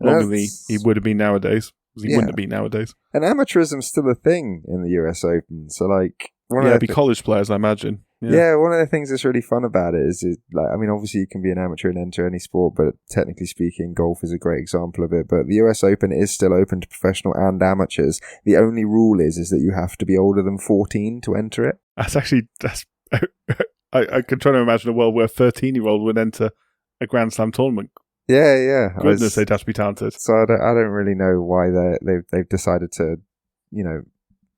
Speaker 2: Longer than he would have been nowadays. He wouldn't have been nowadays.
Speaker 3: And amateurism's still a thing in the US Open. So,
Speaker 2: it'd be college players, I imagine.
Speaker 3: Yeah, one of the things that's really fun about it is obviously you can be an amateur and enter any sport, but technically speaking, golf is a great example of it. But the US Open is still open to professional and amateurs. The only rule is that you have to be older than 14 to enter it.
Speaker 2: I can try to imagine a world where a 13-year-old would enter a Grand Slam tournament.
Speaker 3: Yeah.
Speaker 2: Goodness, they'd have to be talented.
Speaker 3: So I don't really know why they've decided to,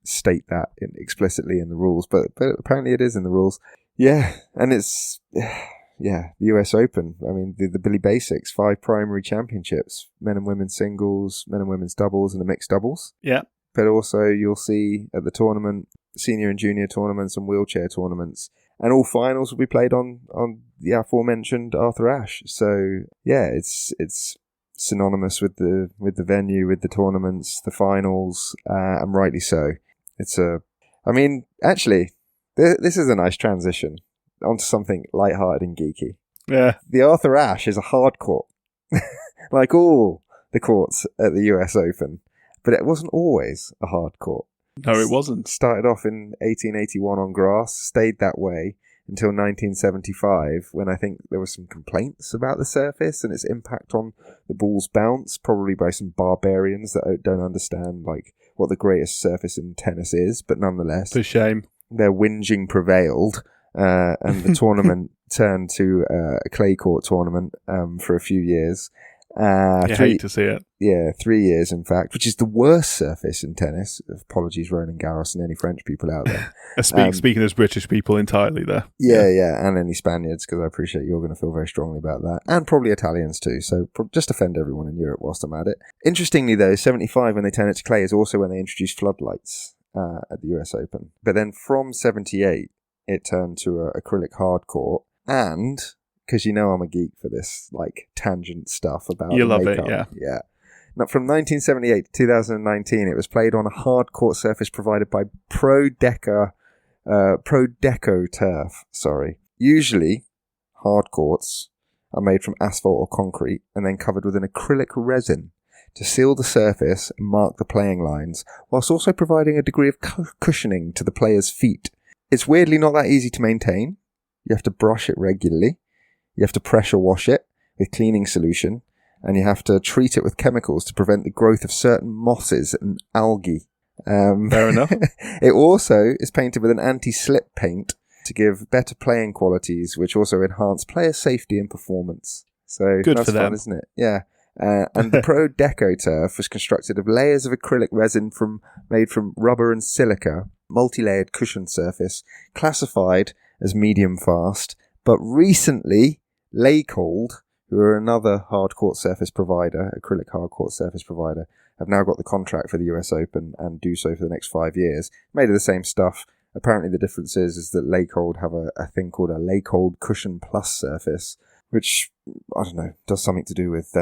Speaker 3: state that explicitly in the rules, but apparently it is in the rules. Yeah, and it's the US Open. I mean, the Billy Basics, 5 primary championships: men and women's singles, men and women's doubles, and a mixed doubles.
Speaker 2: Yeah,
Speaker 3: but also you'll see at the tournament senior and junior tournaments and wheelchair tournaments, and all finals will be played on the aforementioned Arthur Ashe. So yeah, it's synonymous with the venue, with the tournaments, the finals, and rightly so. Actually, this is a nice transition onto something lighthearted and geeky.
Speaker 2: Yeah.
Speaker 3: The Arthur Ashe is a hard court, like all the courts at the US Open, but it wasn't always a hard court.
Speaker 2: No, it wasn't.
Speaker 3: Started off in 1881 on grass, stayed that way until 1975, when I think there were some complaints about the surface and its impact on the ball's bounce, probably by some barbarians that don't understand like what the greatest surface in tennis is, but nonetheless,
Speaker 2: For shame.
Speaker 3: their whinging prevailed, and the tournament turned to a clay court tournament for a few years.
Speaker 2: You hate to see it.
Speaker 3: Yeah, 3 years, in fact, which is the worst surface in tennis. Apologies, Roland Garros and any French people out there.
Speaker 2: Speaking as British people entirely there.
Speaker 3: Yeah, and any Spaniards, because I appreciate you're going to feel very strongly about that. And probably Italians too, so just offend everyone in Europe whilst I'm at it. Interestingly, though, 75, when they turn it to clay, is also when they introduced floodlights at the US Open. But then from 78, it turned to a acrylic hard court, and... because you know I'm a geek for this, like, tangent stuff about
Speaker 2: You
Speaker 3: the
Speaker 2: love
Speaker 3: makeup.
Speaker 2: it, yeah.
Speaker 3: Yeah. Now, from 1978 to 2019, it was played on a hard court surface provided by Pro Deco Turf. Usually, hard courts are made from asphalt or concrete and then covered with an acrylic resin to seal the surface and mark the playing lines, whilst also providing a degree of cushioning to the player's feet. It's weirdly not that easy to maintain. You have to brush it regularly. You have to pressure wash it with cleaning solution, and you have to treat it with chemicals to prevent the growth of certain mosses and algae.
Speaker 2: Fair enough.
Speaker 3: It also is painted with an anti-slip paint to give better playing qualities, which also enhance player safety and performance. So
Speaker 2: Good
Speaker 3: that's
Speaker 2: for them.
Speaker 3: fun, isn't it? Yeah. And the Pro Deco Turf was constructed of layers of acrylic resin made from rubber and silica, multi-layered cushioned surface, classified as medium fast, but recently Laycold, who are another hard court surface provider, acrylic hard court surface provider, have now got the contract for the US Open and do so for the next 5 years. Made of the same stuff. Apparently the difference is that Laycold have a thing called a Laycold Cushion Plus surface, which, I don't know, does something to do with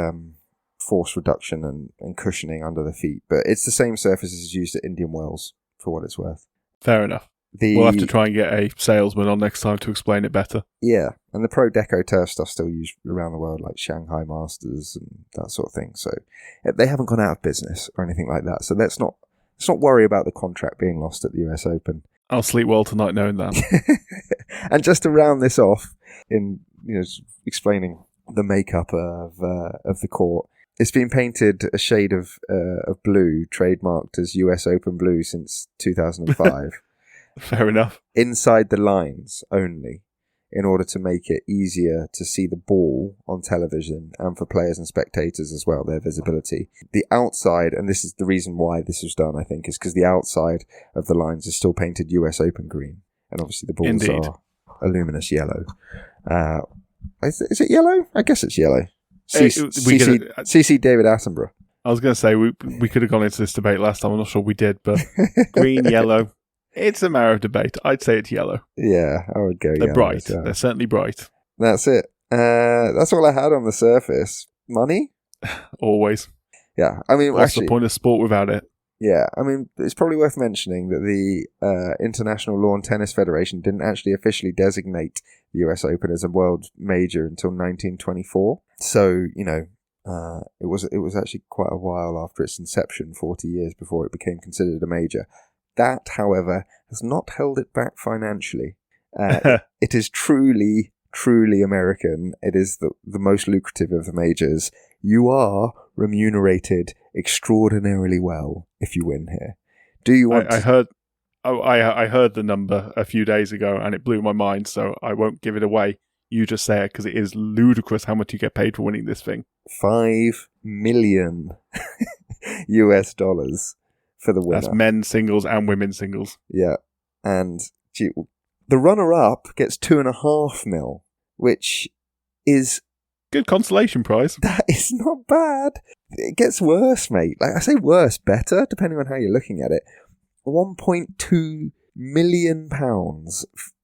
Speaker 3: force reduction and cushioning under the feet. But it's the same surface as used at Indian Wells, for what it's worth.
Speaker 2: Fair enough. We'll have to try and get a salesman on next time to explain it better.
Speaker 3: Yeah, and the Pro Deco Turf stuff's still used around the world, like Shanghai Masters and that sort of thing. So they haven't gone out of business or anything like that. So let's not worry about the contract being lost at the US Open.
Speaker 2: I'll sleep well tonight knowing that.
Speaker 3: And just to round this off, in explaining the makeup of the court, it's been painted a shade of blue, trademarked as US Open blue since 2005.
Speaker 2: Fair enough.
Speaker 3: Inside the lines only, in order to make it easier to see the ball on television and for players and spectators as well, their visibility. The outside, and this is the reason why this was done, I think, is because the outside of the lines is still painted US Open green. And obviously the balls
Speaker 2: Indeed.
Speaker 3: are a luminous yellow. Is it yellow? I guess it's yellow. CC David Attenborough.
Speaker 2: I was going to say, we could have gone into this debate last time. I'm not sure we did, but green, yellow. It's a matter of debate. I'd say it's yellow.
Speaker 3: Yeah, I would go
Speaker 2: They're
Speaker 3: yellow.
Speaker 2: bright.
Speaker 3: So.
Speaker 2: They're certainly bright.
Speaker 3: That's it. That's all I had on the surface. Money?
Speaker 2: Always.
Speaker 3: Yeah, I mean,
Speaker 2: What's the point of sport without it?
Speaker 3: Yeah, I mean, it's probably worth mentioning that the International Lawn Tennis Federation didn't actually officially designate the US Open as a world major until 1924. So, it was actually quite a while after its inception, 40 years before it became considered a major. That, however, has not held it back financially. It is truly, truly American. It is the most lucrative of the majors. You are remunerated extraordinarily well if you win here. Do you want?
Speaker 2: I heard. I heard the number a few days ago, and it blew my mind. So I won't give it away. You just say it because it is ludicrous how much you get paid for winning this thing. $5
Speaker 3: million US dollars. For the winner.
Speaker 2: That's men's singles and women's singles.
Speaker 3: Yeah. And the runner-up gets $2.5 million, which is...
Speaker 2: good consolation prize.
Speaker 3: That is not bad. It gets worse, mate. Like, I say worse, better, depending on how you're looking at it. £1.2 million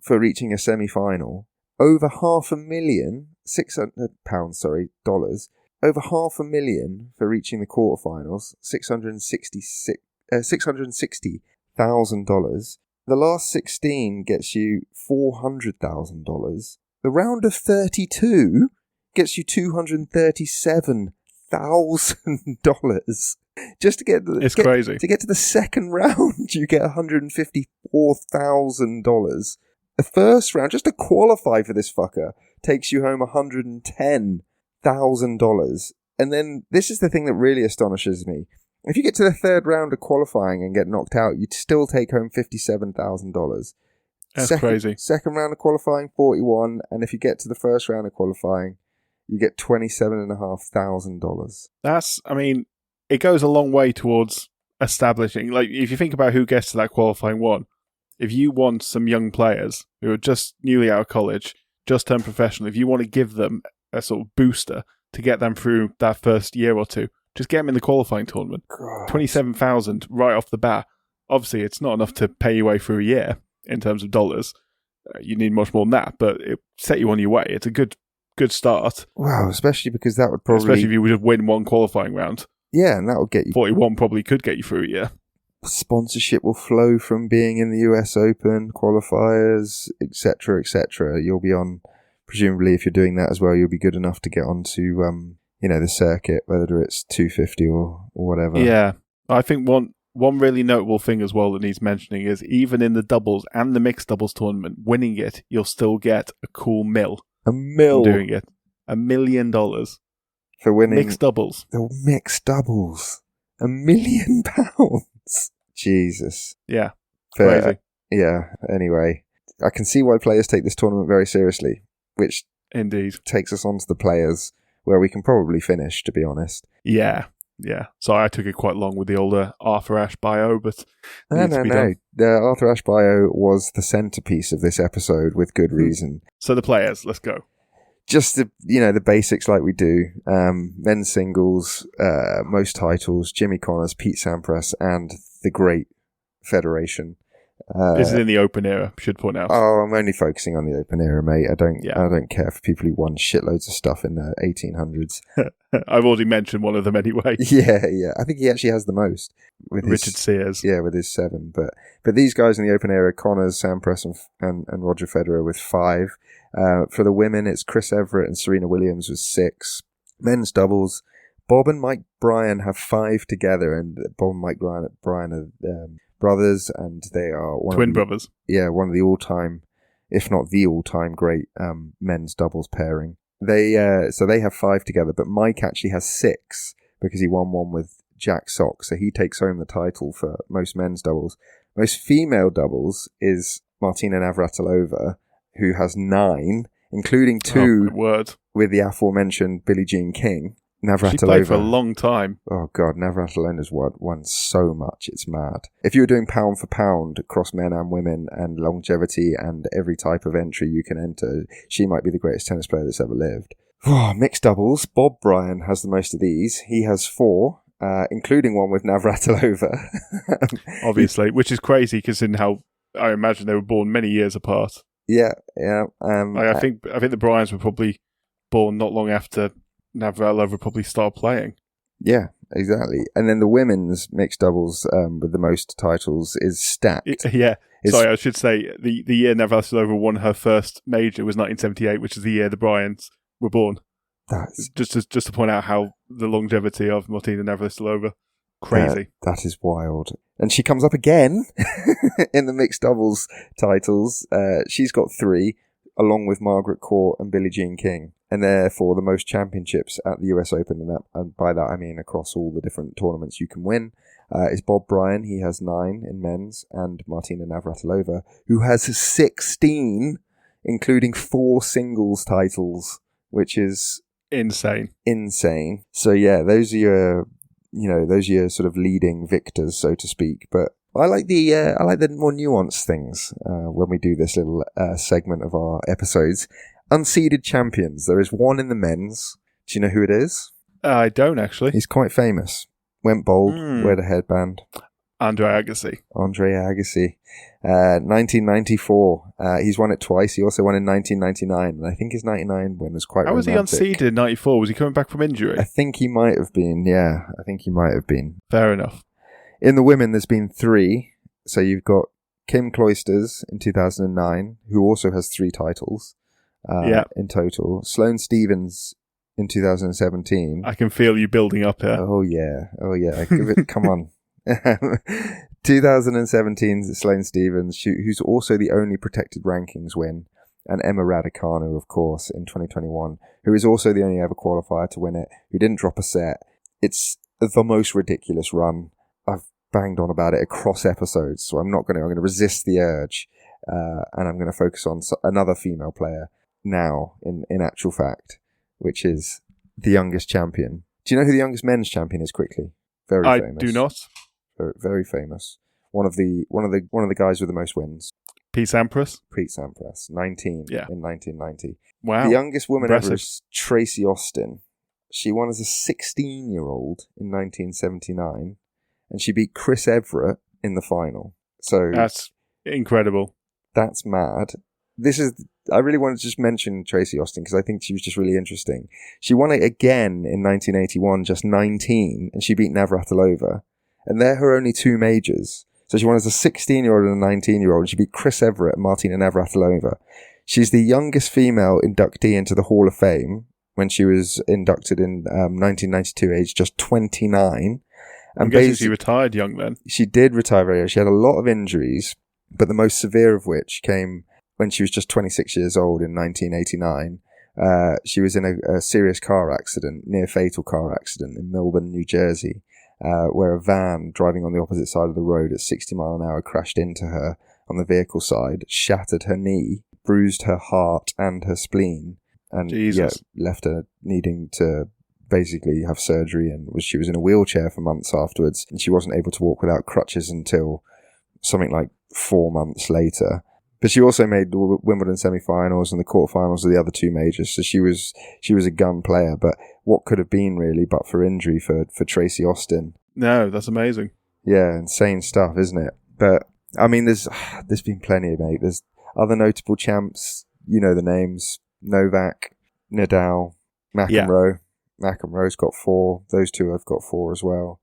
Speaker 3: for reaching a semi-final. Over $500,000, dollars. Over $500,000 for reaching the quarterfinals. $660,000 The last 16 gets you $400,000. The round of 32 gets you $237,000. Just to get
Speaker 2: crazy.
Speaker 3: To get to the second round, you get $154,000. The first round, just to qualify for this fucker, takes you home $110,000. And then this is the thing that really astonishes me. If you get to the third round of qualifying and get knocked out, you'd still take home $57,000.
Speaker 2: That's crazy.
Speaker 3: Second round of qualifying, 41, and if you get to the first round of qualifying, you get $27,500.
Speaker 2: It goes a long way towards establishing, like, if you think about who gets to that qualifying one, if you want some young players who are just newly out of college, just turned professional, if you want to give them a sort of booster to get them through that first year or two, just get them in the qualifying tournament. God. 27,000 right off the bat. Obviously, it's not enough to pay your way through a year in terms of dollars. You need much more than that, but it set you on your way. It's a good start.
Speaker 3: Wow, especially because that would probably...
Speaker 2: Especially if you would win one qualifying round.
Speaker 3: Yeah, and that would get you...
Speaker 2: 41 probably could get you through a year.
Speaker 3: Sponsorship will flow from being in the US Open, qualifiers, etc., etc. You'll be on, presumably if you're doing that as well, you'll be good enough to get onto, the circuit, whether it's 250 or whatever.
Speaker 2: Yeah, I think one really notable thing as well that needs mentioning is even in the doubles and the mixed doubles tournament, winning it, you'll still get a cool mil.
Speaker 3: A mil?
Speaker 2: Doing it. $1 million.
Speaker 3: For winning...
Speaker 2: Mixed doubles.
Speaker 3: The mixed doubles. £1 million? Jesus.
Speaker 2: Yeah.
Speaker 3: Crazy. Yeah, anyway. I can see why players take this tournament very seriously, which
Speaker 2: indeed
Speaker 3: takes us on to the players, where we can probably finish, to be honest.
Speaker 2: Yeah. Sorry, I took it quite long with the older Arthur Ashe bio, but
Speaker 3: no. The Arthur Ashe bio was the centerpiece of this episode with good reason.
Speaker 2: So the players, let's go.
Speaker 3: Just the basics like we do. Men's singles, most titles, Jimmy Connors, Pete Sampras, and the Great Federation.
Speaker 2: This is in the Open era, should point out.
Speaker 3: Oh, I'm only focusing on the Open era, mate. I don't care for people who won shitloads of stuff in the 1800s.
Speaker 2: I've already mentioned one of them anyway.
Speaker 3: Yeah. I think he actually has the most. With
Speaker 2: Richard Sears.
Speaker 3: Yeah, with his 7. But these guys in the Open era, Connors, Sampras, and Roger Federer with 5. For the women, it's Chris Everett and Serena Williams with 6. Men's doubles, Bob and Mike Bryan have 5 together, and Bob and Mike Bryan are brothers, and they are
Speaker 2: twin brothers.
Speaker 3: Yeah, one of the all-time, if not the all-time great men's doubles pairing. They have 5 together, but Mike actually has 6 because he won one with Jack Sock, so he takes home the title for most men's doubles. Most female doubles is Martina Navratilova, who has 9, including 2 with the aforementioned Billie Jean King. Navratilova.
Speaker 2: She played for a long time.
Speaker 3: Oh God, Navratilova's won so much, it's mad. If you were doing pound for pound across men and women and longevity and every type of entry you can enter, she might be the greatest tennis player that's ever lived. Mixed doubles, Bob Bryan has the most of these. He has 4. Including one with Navratilova.
Speaker 2: Obviously, which is crazy considering how I imagine they were born many years apart.
Speaker 3: Yeah.
Speaker 2: I think the Bryans were probably born not long after Navratilova probably started playing.
Speaker 3: Yeah, exactly. And then the women's mixed doubles with the most titles is stacked.
Speaker 2: Yeah. Sorry, I should say the year Navratilova won her first major was 1978, which is the year the Bryans were born.
Speaker 3: That's
Speaker 2: just to point out how the longevity of Martina Navratilova, crazy.
Speaker 3: That is wild. And she comes up again in the mixed doubles titles. She's got 3, along with Margaret Court and Billie Jean King, and therefore the most championships at the US Open. And by that I mean across all the different tournaments you can win. Is Bob Bryan. He has 9 in men's, and Martina Navratilova, who has 16, including 4 singles titles, which is insane. So yeah, those are your sort of leading victors, so to speak. But I like the more nuanced things when we do this little segment of our episodes. Unseeded champions. There is one in the men's. Do you know who it is?
Speaker 2: I don't actually.
Speaker 3: He's quite famous. Went bald, wear a headband.
Speaker 2: Andre Agassi.
Speaker 3: 1994. He's won it twice. He also won in 1999, and I think his 99 win was quite romantic.
Speaker 2: How was he unseeded in 94? Was he coming back from injury?
Speaker 3: I think he might have been,
Speaker 2: Fair enough.
Speaker 3: In the women, there's been 3. So you've got Kim Clijsters in 2009, who also has 3 titles in total. Sloane Stephens in 2017.
Speaker 2: I can feel you building up here.
Speaker 3: Oh yeah. Give it. Come on. 2017, Sloane Stephens, who's also the only protected rankings win, and Emma Raducanu, of course, in 2021, who is also the only ever qualifier to win it, who didn't drop a set. It's the most ridiculous run. I've banged on about it across episodes, so I'm going to resist the urge, and I'm going to focus on another female player now, in actual fact, which is the youngest champion. Do you know who the youngest men's champion is? Quickly, very famous.
Speaker 2: I do not.
Speaker 3: Very, very famous. One of the guys with the most wins.
Speaker 2: Pete Sampras,
Speaker 3: 19 in 1990.
Speaker 2: Wow.
Speaker 3: The youngest woman
Speaker 2: Impressive.
Speaker 3: ever is Tracy Austin. She won as a 16-year-old in 1979, and she beat Chris Everett in the final. So
Speaker 2: that's incredible.
Speaker 3: That's mad. I really wanted to just mention Tracy Austin because I think she was just really interesting. She won it again in 1981, just 19, and she beat Navratilova. And they're her only 2 majors. So she won as a 16-year-old and a 19-year-old, and she beat Chris Everett and Martina Navratilova. She's the youngest female inductee into the Hall of Fame when she was inducted in 1992, aged just 29.
Speaker 2: I'm guessing she retired young then.
Speaker 3: She did retire very young. She had a lot of injuries, but the most severe of which came when she was just 26 years old in 1989. She was in a serious car accident, near fatal car accident in Milburn, New Jersey, where a van driving on the opposite side of the road at 60 mile an hour crashed into her on the vehicle side, shattered her knee, bruised her heart and her spleen, and left her needing to basically have surgery, and she was in a wheelchair for months afterwards, and she wasn't able to walk without crutches until something like 4 months later. But she also made the Wimbledon semi-finals and the quarterfinals of the other 2 majors, so she was a gun player. But what could have been really, but for injury for Tracy Austin?
Speaker 2: No, that's amazing.
Speaker 3: Yeah, insane stuff, isn't it? But I mean, there's been plenty, mate. There's other notable champs. You know the names: Novak, Nadal, McEnroe. Yeah. McEnroe's got 4. Those 2 have got 4 as well.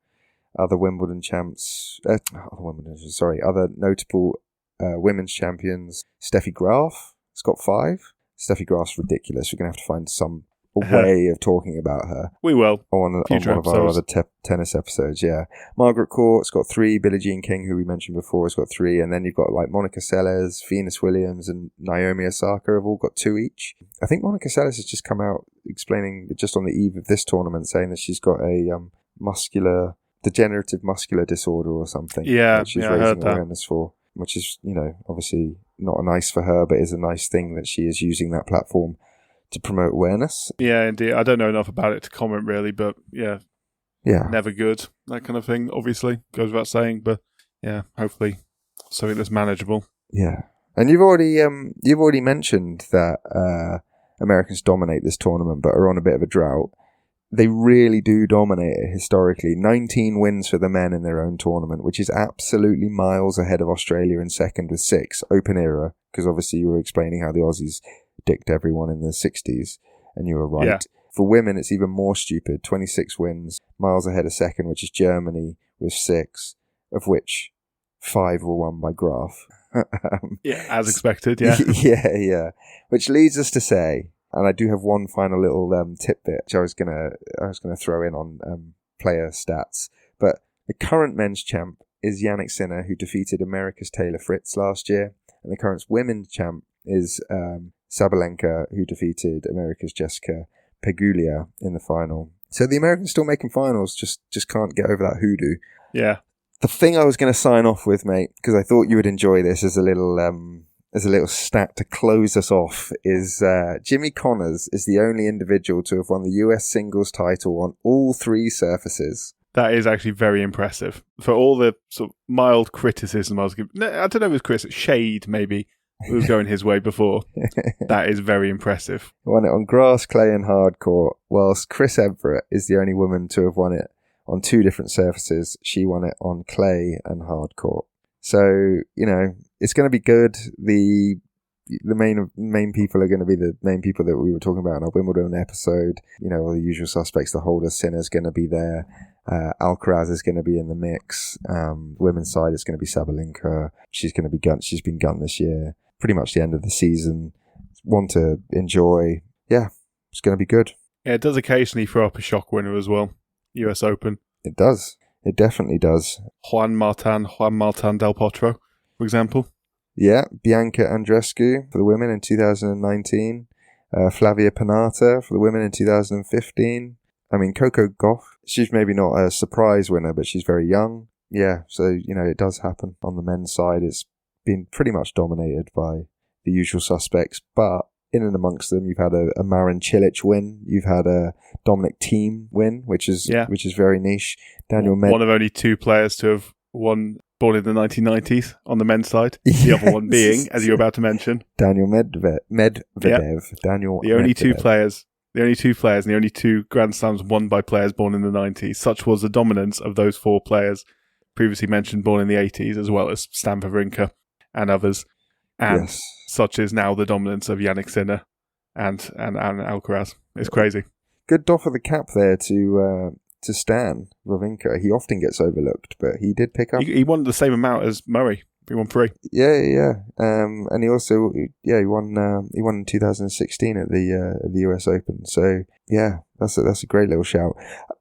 Speaker 3: Other Wimbledon champs. Other notable women's champions. Steffi Graf has got 5. Steffi Graf's ridiculous. We're going to have to find some way of talking about her.
Speaker 2: We will.
Speaker 3: On one of our other tennis episodes, yeah. Margaret Court's got 3. Billie Jean King, who we mentioned before, has got 3. And then you've got like Monica Seles, Venus Williams, and Naomi Osaka have all got 2 each. I think Monica Seles has just come out explaining, just on the eve of this tournament, saying that she's got a degenerative muscular disorder or something.
Speaker 2: Yeah,
Speaker 3: that she's
Speaker 2: I heard
Speaker 3: raising awareness for. Which is, obviously not nice for her, but is a nice thing that she is using that platform to promote awareness.
Speaker 2: Yeah, indeed. I don't know enough about it to comment really, but yeah, never good. That kind of thing, obviously, goes without saying. But yeah, hopefully something that's manageable.
Speaker 3: Yeah, and you've already mentioned that Americans dominate this tournament, but are on a bit of a drought. They really do dominate it historically. 19 wins for the men in their own tournament, which is absolutely miles ahead of Australia in second with 6. Open era, because obviously you were explaining how the Aussies dicked everyone in the 60s, and you were right. Yeah. For women, it's even more stupid. 26 wins, miles ahead of second, which is Germany with 6, of which 5 were won by Graf.
Speaker 2: Yeah, as expected, yeah.
Speaker 3: Yeah. Which leads us to say... And I do have one final little tidbit which I was gonna throw in on player stats. But the current men's champ is Jannik Sinner, who defeated America's Taylor Fritz last year, and the current women's champ is Sabalenka, who defeated America's Jessica Pegula in the final. So the Americans still making finals, just can't get over that hoodoo.
Speaker 2: Yeah.
Speaker 3: The thing I was going to sign off with, mate, because I thought you would enjoy this as a little stat to close us off, is Jimmy Connors is the only individual to have won the US singles title on all 3 surfaces.
Speaker 2: That is actually very impressive. For all the sort of mild criticism I was giving, I don't know if it was criticism, shade maybe, it was going his way before. That is very impressive.
Speaker 3: Won it on grass, clay and hard court, whilst Chris Everett is the only woman to have won it on 2 different surfaces. She won it on clay and hard court. So, it's going to be good. The main people are going to be the main people that we were talking about in our Wimbledon episode. All the usual suspects. The Holder Sinner's going to be there. Alcaraz is going to be in the mix. Women's side is going to be Sabalenka. She's going to be Gun. She's been Gun this year. Pretty much the end of the season. One to enjoy. Yeah, it's going to be good.
Speaker 2: Yeah, it does occasionally throw up a shock winner as well. US Open.
Speaker 3: It does. It definitely does.
Speaker 2: Juan Martin Del Potro, for example.
Speaker 3: Yeah, Bianca Andreescu for the women in 2019. Flavia Pennata for the women in 2015. I mean, Coco Gauff, she's maybe not a surprise winner, but she's very young. Yeah, so, it does happen. On the men's side, it's been pretty much dominated by the usual suspects, but in and amongst them, you've had a Marin Cilic win, you've had a Dominic Thiem win, which is very niche. Daniel
Speaker 2: one of only 2 players to have won born in the 1990s on the men's side. The other one being, as you're about to mention,
Speaker 3: Daniel Medvedev.
Speaker 2: The only 2 players and the only 2 Grand Slams won by players born in the 90s. Such was the dominance of those 4 players previously mentioned, born in the 80s, as well as Stan Wawrinka and others. And such is now the dominance of Yannick Sinner and Alcaraz. It's crazy.
Speaker 3: Good doff of the cap there to Stan Wawrinka. He often gets overlooked, but he did pick up.
Speaker 2: He won the same amount as Murray. He won 3.
Speaker 3: Yeah. And he also, he won in 2016 at the US Open. So yeah, that's a great little shout.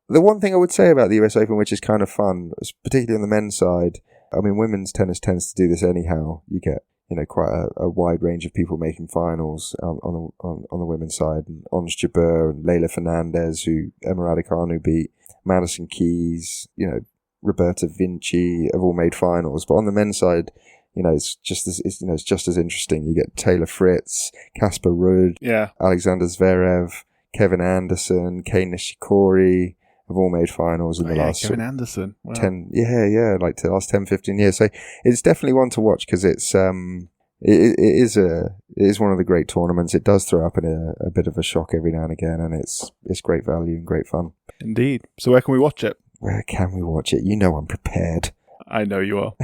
Speaker 3: The one thing I would say about the US Open, which is kind of fun, particularly on the men's side, I mean, women's tennis tends to do this anyhow. You get quite a wide range of people making finals on the women's side. And Ons Jabeur and Leila Fernandez, who Emma Raducanu beat, Madison Keys, Roberta Vinci have all made finals. But on the men's side, it's just as interesting. You get Taylor Fritz, Casper Ruud, Alexander Zverev, Kevin Anderson, Kei Nishikori have all made finals in the last
Speaker 2: Kevin Anderson. Wow.
Speaker 3: 10 like the last 10-15 years. So it's definitely one to watch because it is one of the great tournaments. It does throw up in a bit of a shock every now and again, and it's great value and great fun.
Speaker 2: Indeed. So where can we watch it?
Speaker 3: Where can we watch it? I'm prepared.
Speaker 2: I know you are.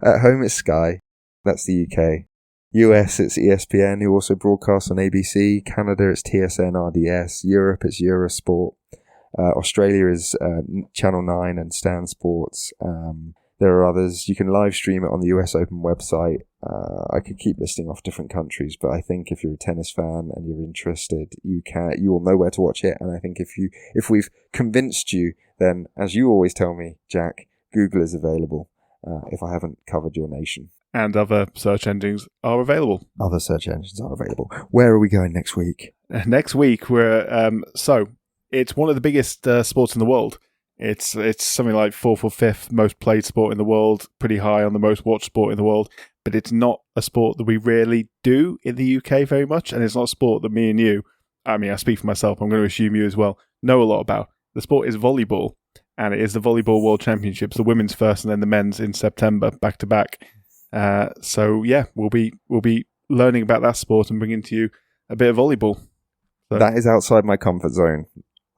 Speaker 3: At home it's Sky. That's the UK. US it's ESPN, who also broadcasts on ABC. Canada it's TSN RDS. Europe it's Eurosport. Australia is Channel 9 and Stan Sports. There are others. You can live stream it on the US Open website. I could keep listing off different countries, but I think if you're a tennis fan and you're interested, you will know where to watch it. And I think if we've convinced you, then as you always tell me, Jack, Google is available. If I haven't covered your nation.
Speaker 2: And other search engines are available.
Speaker 3: Other search engines are available. Where are we going next week?
Speaker 2: Next week we're it's one of the biggest sports in the world. It's something like 4th or 5th most played sport in the world, pretty high on the most watched sport in the world, but it's not a sport that we really do in the UK very much, and it's not a sport that me and you, I mean, I speak for myself, I'm going to assume you as well, know a lot about. The sport is volleyball, and it is the Volleyball World Championships, the women's first and then the men's in September, back to back. So yeah, we'll be learning about that sport and bringing to you a bit of volleyball. So,
Speaker 3: that is outside my comfort zone.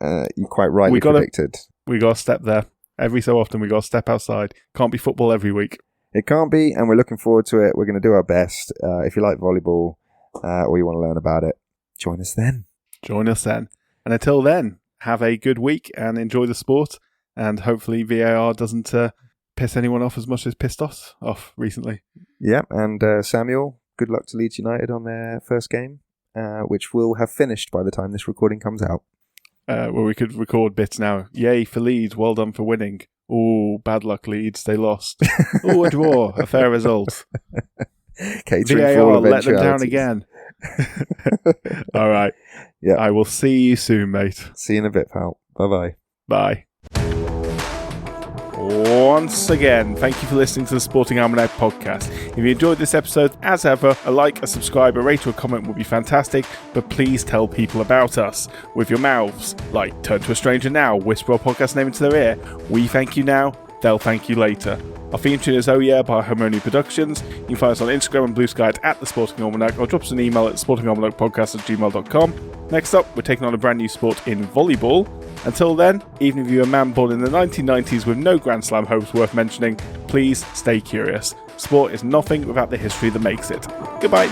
Speaker 3: You quite rightly predicted.
Speaker 2: We got to step there. Every so often we got to step outside. Can't be football every week.
Speaker 3: It can't be, and we're looking forward to it. We're going to do our best. If you like volleyball or you want to learn about it, join us then. And until then, have a good week and enjoy the sport. And hopefully VAR doesn't piss anyone off as much as pissed us off recently. Yeah, and Samuel, good luck to Leeds United on their first game, which will have finished by the time this recording comes out.
Speaker 2: Well, we could record bits now. Yay for Leeds, well done for winning. Oh, bad luck Leeds, they lost. Oh, a draw, a fair result.
Speaker 3: VAR
Speaker 2: let them down again. All right.
Speaker 3: Yeah.
Speaker 2: I will see you soon, mate.
Speaker 3: See you in a bit, pal. Bye-bye.
Speaker 2: Bye. Once again, thank you for listening to the Sporting Almanac podcast. If you enjoyed this episode, as ever, a like, a subscribe, a rate or a comment would be fantastic, but please tell people about us with your mouths. Like, turn to a stranger now, whisper our podcast name into their ear. We thank you now, they'll thank you later. Our theme tune is Oh Yeah by Harmony Productions. You can find us on Instagram and Blue Sky at The Sporting Almanac, or drop us an email at sportingalmanacpodcast@gmail.com. Next up, we're taking on a brand new sport in volleyball. Until then, even if you're a man born in the 1990s with no Grand Slam hopes worth mentioning, please stay curious. Sport is nothing without the history that makes it. Goodbye.